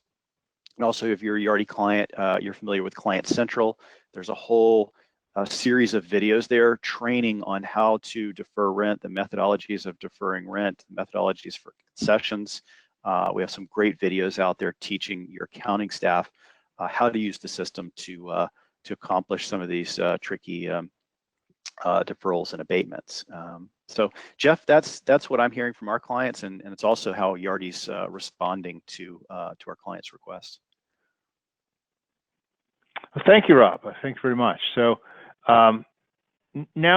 And also, if you're a Yardi client, you're familiar with Client Central. There's a whole series of videos there training on how to defer rent, the methodologies of deferring rent, methodologies for concessions. We have some great videos out there teaching your accounting staff how to use the system to accomplish some of these tricky deferrals and abatements. So Jeff, that's what I'm hearing from our clients, and it's also how Yardi's responding to our clients' requests. Well, thank you, Rob. Thanks very much. So now,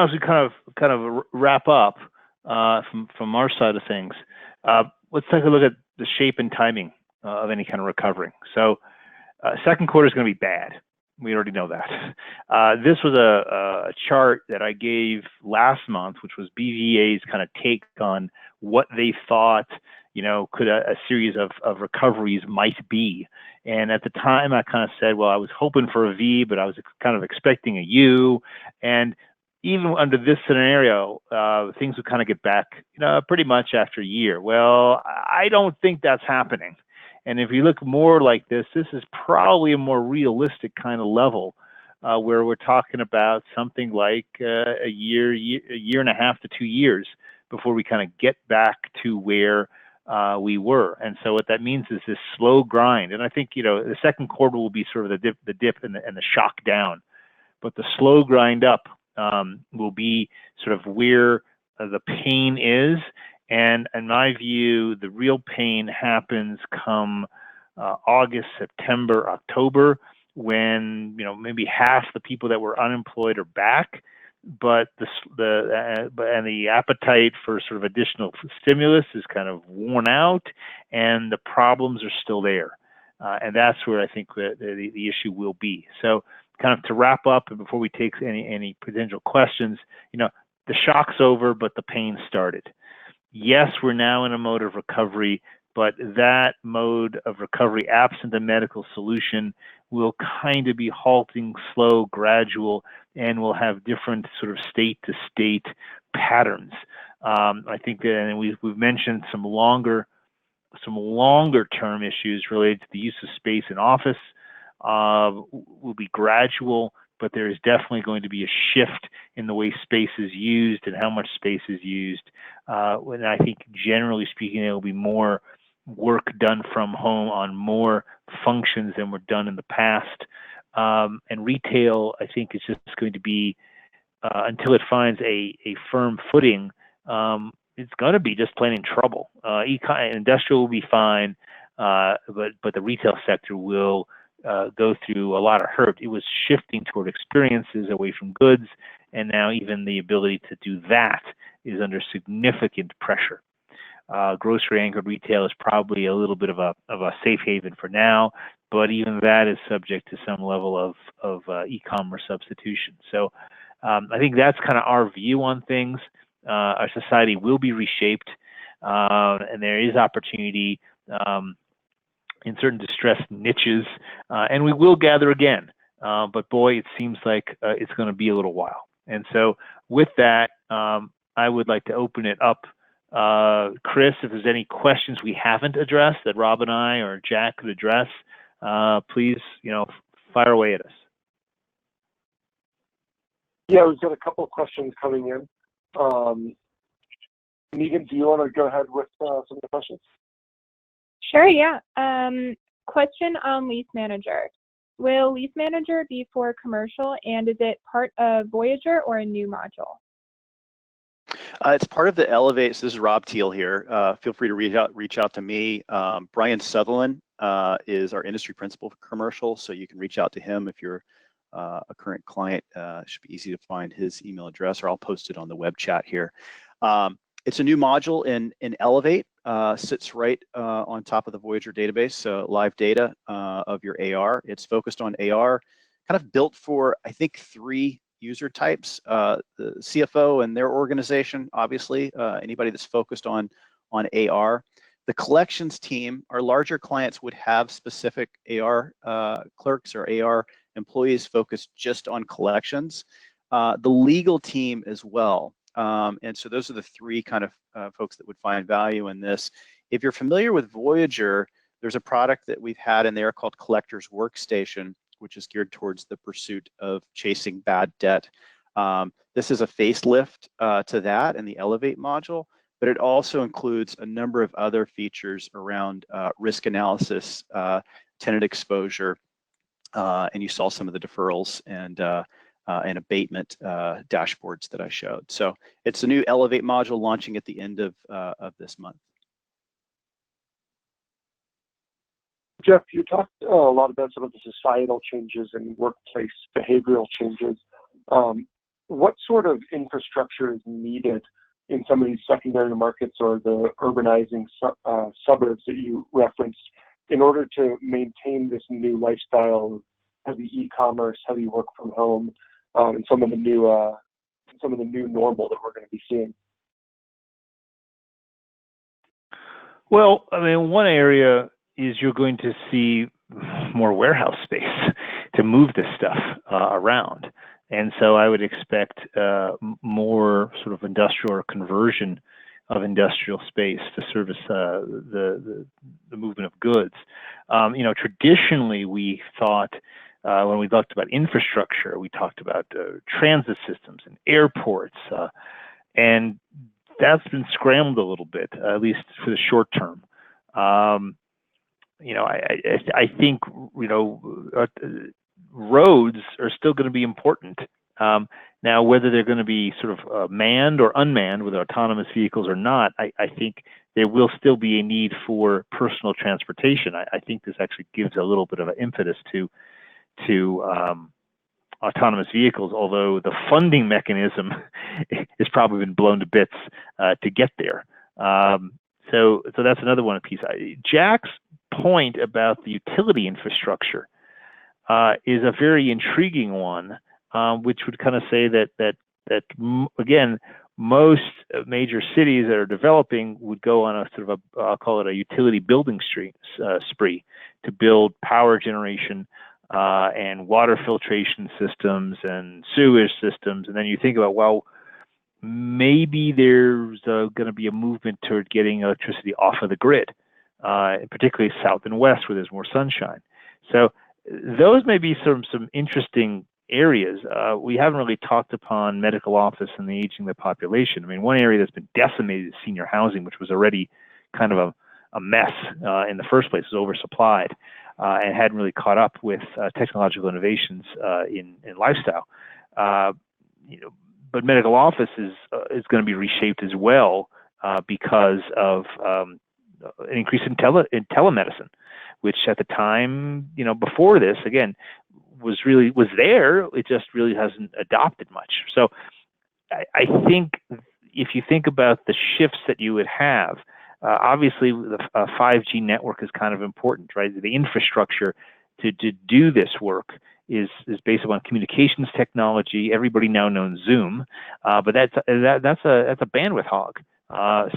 as we kind of wrap up from our side of things, let's take a look at the shape and timing of any kind of recovery. So second quarter is going to be bad. We already know that. This was a chart that I gave last month, which was BVA's kind of take on what they thought, could a series of recoveries might be. And at the time, I kind of said, well, I was hoping for a V, but I was kind of expecting a U. And even under this scenario, things would kind of get back, pretty much after a year. Well, I don't think that's happening. And if you look more like this is probably a more realistic kind of level where we're talking about something like a year and a half to 2 years before we kind of get back to where we were. And so what that means is this slow grind. And I think, the second quarter will be sort of the dip and the shock down. But the slow grind up will be sort of where the pain is. And in my view, the real pain happens come August, September, October, when maybe half the people that were unemployed are back, but the appetite for sort of additional stimulus is kind of worn out, and the problems are still there, and that's where I think the issue will be. So, kind of to wrap up, and before we take any potential questions, the shock's over, but the pain started. Yes, we're now in a mode of recovery, but that mode of recovery, absent a medical solution, will kind of be halting, slow, gradual, and will have different sort of state-to-state patterns. I think that, and we've mentioned some longer-term issues related to the use of space in office will be gradual, but there is definitely going to be a shift in the way space is used and how much space is used. And I think generally speaking, there will be more work done from home on more functions than were done in the past. And retail, I think, is just going to be, until it finds a firm footing, it's going to be just plain in trouble. Industrial will be fine, but the retail sector will go through a lot of hurt. It was shifting toward experiences away from goods, and now even the ability to do that is under significant pressure. Grocery anchored retail is probably a little bit of a safe haven for now, but even that is subject to some level of e-commerce substitution. So I think that's kind of our view on things. Our society will be reshaped, and there is opportunity in certain distressed niches, and we will gather again. But boy, it seems like it's going to be a little while. And so with that, I would like to open it up. Chris, if there's any questions we haven't addressed that Rob and I or Jack could address, please, fire away at us. Yeah, we've got a couple of questions coming in. Megan, do you want to go ahead with some of the questions? Sure, yeah. Question on Lease Manager. Will Lease Manager be for commercial, and is it part of Voyager or a new module? It's part of the Elevate. So this is Rob Teal here. Feel free to reach out to me. Brian Sutherland is our industry principal for commercial, so you can reach out to him if you're a current client. It should be easy to find his email address, or I'll post it on the web chat here. It's a new module in Elevate. Sits right on top of the Voyager database, so live data of your AR. It's focused on AR, kind of built for, I think, 3 user types: the CFO and their organization, obviously, anybody that's focused on AR. The collections team, our larger clients would have specific AR clerks or AR employees focused just on collections. The legal team as well. And so those are the 3 kind of folks that would find value in this. If you're familiar with Voyager, there's a product that we've had in there called Collector's Workstation, which is geared towards the pursuit of chasing bad debt. This is a facelift to that in the Elevate module, but it also includes a number of other features around risk analysis, tenant exposure, and you saw some of the deferrals and abatement dashboards that I showed. So it's a new Elevate module launching at the end of this month. Jeff, you talked a lot about some of the societal changes and workplace behavioral changes. What sort of infrastructure is needed in some of these secondary markets or the urbanizing suburbs that you referenced in order to maintain this new lifestyle, heavy e-commerce, heavy work from home, and some of the new normal that we're going to be seeing? Well, I mean, one area is you're going to see more warehouse space to move this stuff around. And so I would expect more sort of industrial or conversion of industrial space to service the movement of goods. Traditionally we thought when we talked about infrastructure, we talked about transit systems and airports, and that's been scrambled a little bit, at least for the short term. I think roads are still going to be important. Now, whether they're going to be sort of manned or unmanned with autonomous vehicles or not, I think there will still be a need for personal transportation. I think this actually gives a little bit of an impetus to autonomous vehicles, although the funding mechanism has probably been blown to bits to get there. So that's another one piece. Jack's point about the utility infrastructure is a very intriguing one, which would kind of say that again, most major cities that are developing would go on a sort of I'll call it a utility building spree to build power generation and water filtration systems and sewage systems. And then you think about, well, maybe there's going to be a movement toward getting electricity off of the grid, particularly south and west where there's more sunshine. So those may be some interesting areas. We haven't really talked upon medical office and the aging of the population. I mean, one area that's been decimated is senior housing, which was already kind of a mess in the first place. It was oversupplied and hadn't really caught up with technological innovations in lifestyle. But medical office is going to be reshaped as well because of an increase in telemedicine, which at the time, before this, again, was there. It just really hasn't adopted much. So I think if you think about the shifts that you would have, obviously the 5G network is kind of important, right? The infrastructure to do this work is based upon communications technology. Everybody now knows Zoom, but that's a bandwidth hog.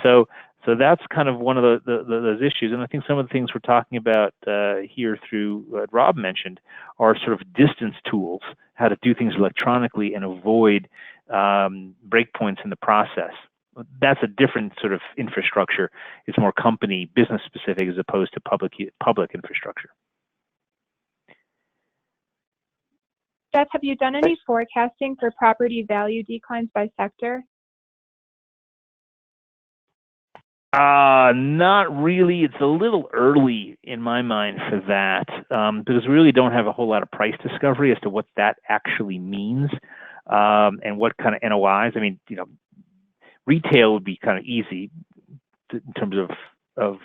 So that's kind of one of those issues. And I think some of the things we're talking about here through what Rob mentioned are sort of distance tools, how to do things electronically and avoid breakpoints in the process. That's a different sort of infrastructure. It's more company, business specific as opposed to public infrastructure. Jeff, have you done any forecasting for property value declines by sector? Not really. It's a little early in my mind for that because we really don't have a whole lot of price discovery as to what that actually means and what kind of NOIs. I mean, retail would be kind of easy in terms of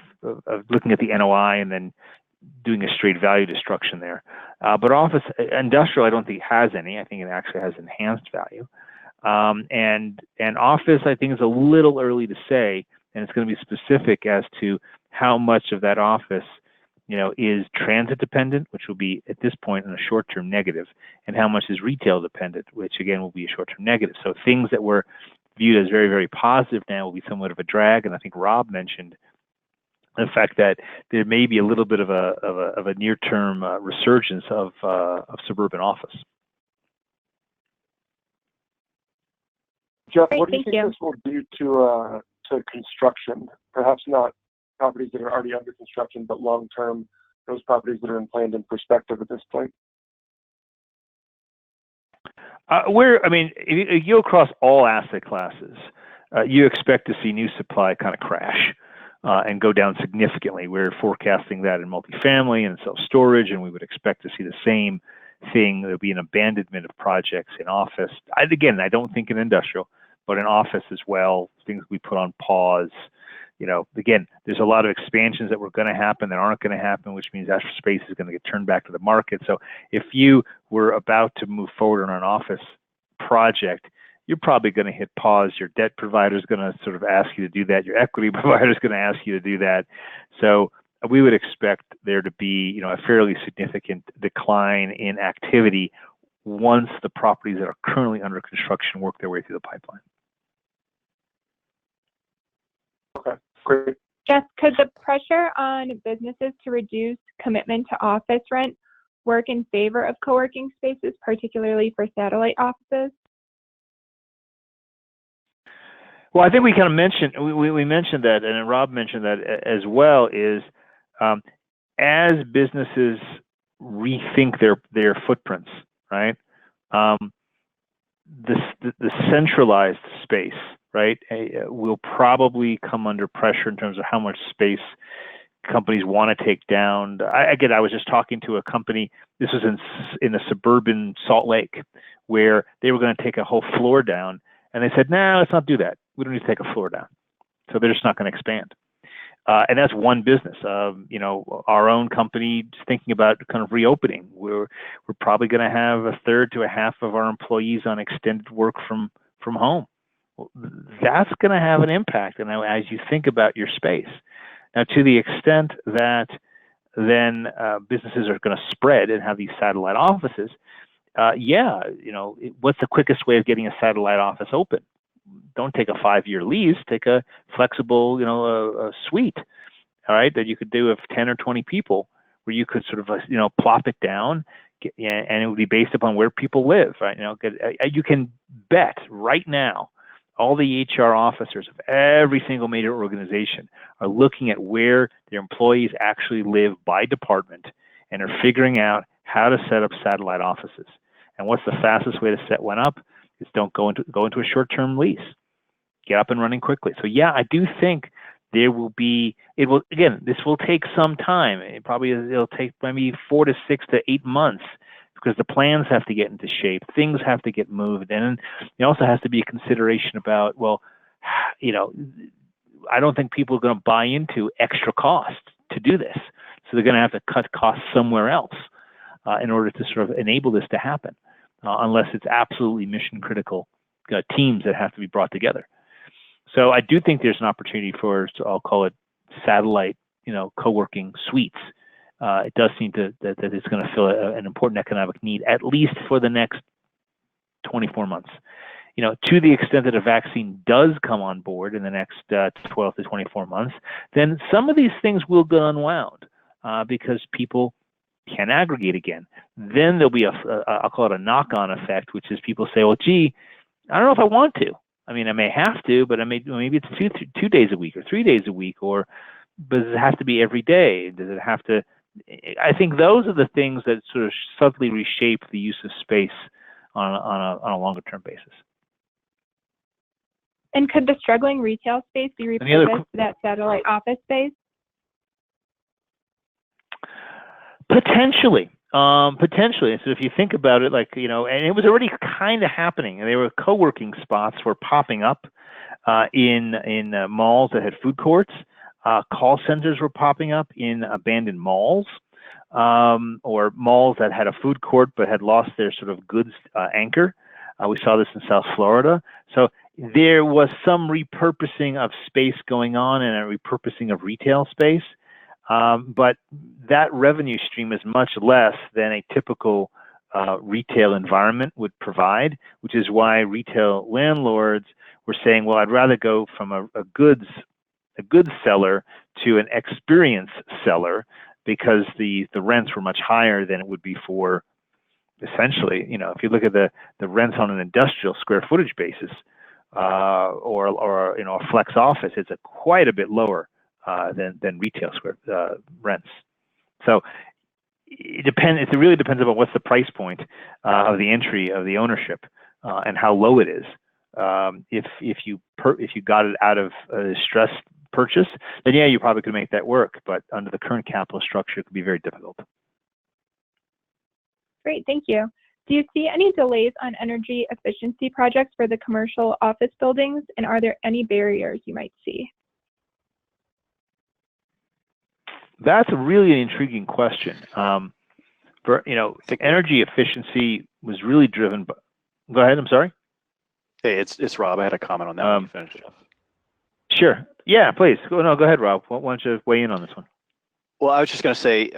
looking at the NOI and then doing a straight value destruction there. But office, industrial, I don't think has any. I think it actually has enhanced value. And office, I think, is a little early to say, and it's going to be specific as to how much of that office, is transit dependent, which will be at this point in a short-term negative, and how much is retail dependent, which again will be a short-term negative. So things that were viewed as very, very positive now will be somewhat of a drag. And I think Rob mentioned the fact that there may be a little bit of a near-term resurgence of suburban office. Jeff, what do you think this will do to construction? Perhaps not properties that are already under construction, but long-term, those properties that are in planned and perspective at this point? If you go across all asset classes, you expect to see new supply kind of crash and go down significantly. We're forecasting that in multifamily and self-storage, and we would expect to see the same thing. There'll be an abandonment of projects in office. I don't think in industrial, but in office as well, things we put on pause. Again, there's a lot of expansions that were going to happen that aren't going to happen, which means that space is going to get turned back to the market. So if you were about to move forward on an office project, you're probably going to hit pause. Your debt provider is going to sort of ask you to do that. Your equity provider is going to ask you to do that. So we would expect there to be, a fairly significant decline in activity once the properties that are currently under construction work their way through the pipeline. Okay, great. Jess, could the pressure on businesses to reduce commitment to office rent work in favor of co-working spaces, particularly for satellite offices? Well, I think we kind of mentioned, we mentioned that, and Rob mentioned that as well, is as businesses rethink their footprints, right? The centralized space, right, will probably come under pressure in terms of how much space companies want to take down. I was just talking to a company, this was in a suburban Salt Lake, where they were going to take a whole floor down, and they said, no, let's not do that. We don't need to take a floor down. So they're just not going to expand. And that's one business. Our own company is thinking about kind of reopening. We're probably going to have a third to a half of our employees on extended work from home. Well, that's going to have an impact. And as you think about your space, now to the extent that then businesses are going to spread and have these satellite offices, what's the quickest way of getting a satellite office open? Don't take a 5-year lease, take a flexible, a suite, all right, that you could do of 10 or 20 people, where you could sort of, plop it down, and it would be based upon where people live, right? You can bet right now, all the HR officers of every single major organization are looking at where their employees actually live by department, and are figuring out how to set up satellite offices. And what's the fastest way to set one up? Is don't go into a short-term lease. Get up and running quickly. So yeah, I do think there will be. This will take some time. It'll take maybe 4 to 6 to 8 months, because the plans have to get into shape. Things have to get moved, and it also has to be a consideration about, I don't think people are going to buy into extra costs to do this. So they're going to have to cut costs somewhere else in order to sort of enable this to happen, unless it's absolutely mission critical teams that have to be brought together. So I do think there's an opportunity for, I'll call it satellite, co-working suites. It does seem that it's going to fill an important economic need, at least for the next 24 months. To the extent that a vaccine does come on board in the next 12 to 24 months, then some of these things will get unwound because people can aggregate again. Then there'll be I'll call it a knock-on effect, which is people say, well, gee, I don't know if I want to. I mean, I may have to, but maybe it's 2 days a week or 3 days a week, but does it have to be every day? Does it have to? I think those are the things that sort of subtly reshape the use of space on a longer-term basis. And could the struggling retail space be repurposed to that satellite office space? Potentially. So if you think about it, and it was already kind of happening. There were co-working spots were popping up in malls that had food courts. Call centers were popping up in abandoned malls, or malls that had a food court but had lost their sort of goods anchor. We saw this in South Florida. So there was some repurposing of space going on, and a repurposing of retail space. But that revenue stream is much less than a typical retail environment would provide, which is why retail landlords were saying, well, I'd rather go from a goods seller to an experience seller, because the rents were much higher than it would be for, essentially, if you look at the rents on an industrial square footage basis, or a flex office, it's quite a bit lower than retail square rents. So it depends. It really depends on what's the price point of the entry of the ownership and how low it is. If you got it out of a distressed purchase, then yeah, you probably could make that work. But under the current capital structure, it could be very difficult. Great, thank you. Do you see any delays on energy efficiency projects for the commercial office buildings, and are there any barriers you might see? That's really an intriguing question. Energy efficiency was really driven by. Go ahead. I'm sorry. Hey, it's Rob. I had a comment on that when you finished, Jeff. Sure. Yeah, please. Go ahead, Rob. Why don't you weigh in on this one? Well, I was just going to say,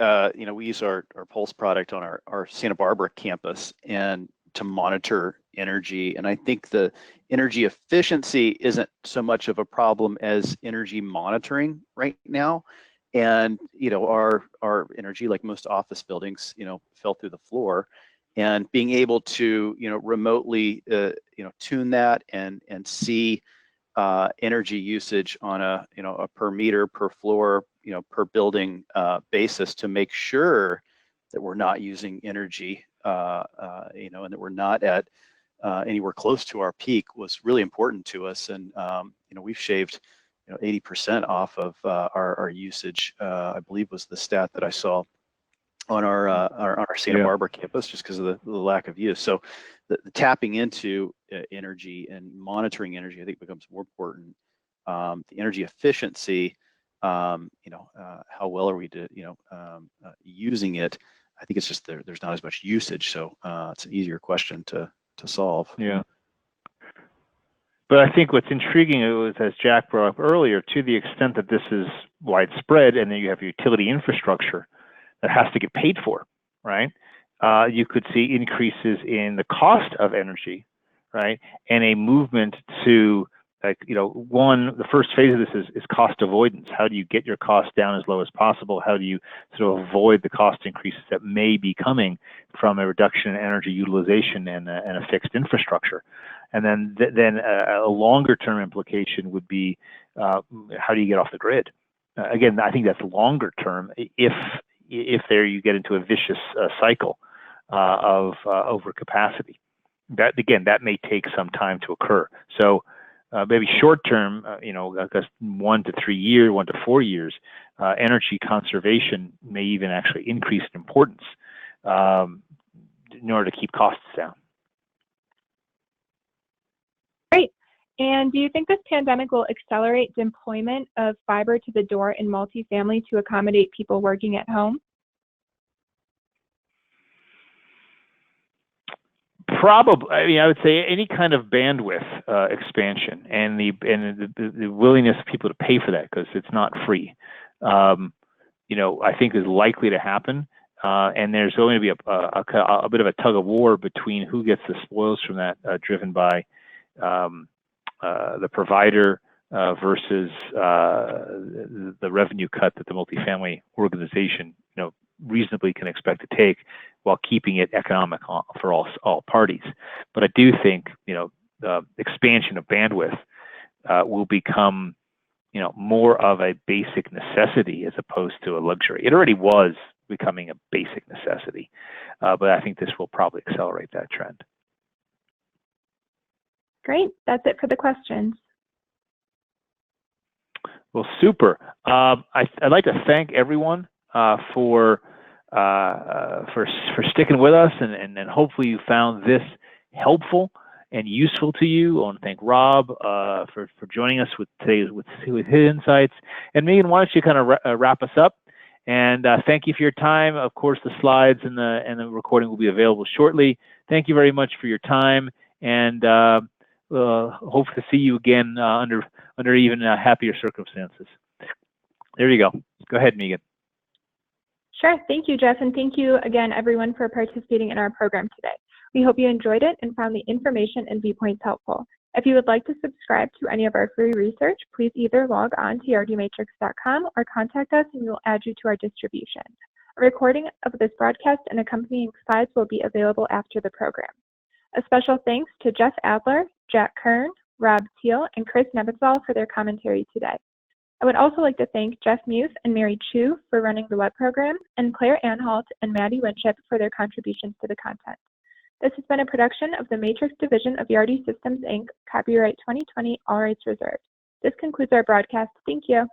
we use our Pulse product on our Santa Barbara campus and to monitor energy. And I think the energy efficiency isn't so much of a problem as energy monitoring right now. And, our energy, like most office buildings, fell through the floor. And being able to, remotely, tune that and see energy usage on a per meter, per floor, per building basis to make sure that we're not using energy, and that we're not at anywhere close to our peak was really important to us. And we've shaved 80% off of our usage. I believe was the stat that I saw on our Santa Barbara campus, just because of the lack of use. So the tapping into energy and monitoring energy, I think, becomes more important. The energy efficiency, how well are we using it? I think it's just there's not as much usage, so it's an easier question to solve. Yeah. But I think what's intriguing is, as Jack brought up earlier, to the extent that this is widespread, and then you have utility infrastructure that has to get paid for, right? You could see increases in the cost of energy, right? And a movement to, the first phase of this is cost avoidance. How do you get your costs down as low as possible? How do you sort of avoid the cost increases that may be coming from a reduction in energy utilization and a fixed infrastructure? And then a longer term implication would be, how do you get off the grid? Again, I think that's longer term if there you get into a vicious cycle of overcapacity. That may take some time to occur. So maybe short term, I guess 1 to 3 years, 1 to 4 years, energy conservation may even actually increase in importance in order to keep costs down. Great. And do you think this pandemic will accelerate deployment of fiber to the door in multifamily to accommodate people working at home? Probably. I would say any kind of bandwidth expansion and the willingness of people to pay for that, because it's not free, I think is likely to happen. And there's going to be a bit of a tug of war between who gets the spoils from that, driven by the provider versus the revenue cut that the multifamily organization, reasonably can expect to take, while keeping it economic for all parties. But I do think, the expansion of bandwidth will become, more of a basic necessity as opposed to a luxury. It already was becoming a basic necessity, but I think this will probably accelerate that trend. Great. That's it for the questions. Well, super. I'd like to thank everyone for sticking with us, and hopefully you found this helpful and useful to you. I want to thank Rob for joining us with his insights. And Megan, why don't you kind of wrap us up? And thank you for your time. Of course, the slides and the recording will be available shortly. Thank you very much for your time, and hope to see you again under even happier circumstances. There you go. Go ahead, Megan. Sure. Thank you, Jeff, and thank you again, everyone, for participating in our program today. We hope you enjoyed it and found the information and viewpoints helpful. If you would like to subscribe to any of our free research, please either log on to yardimatrix.com or contact us and we will add you to our distribution. A recording of this broadcast and accompanying slides will be available after the program. A special thanks to Jeff Adler, Jack Kern, Rob Teal, and Chris Nebetzall for their commentary today. I would also like to thank Jeff Muth and Mary Chu for running the web program, and Claire Anhalt and Maddie Winship for their contributions to the content. This has been a production of the Matrix Division of Yardi Systems, Inc., copyright 2020, all rights reserved. This concludes our broadcast. Thank you.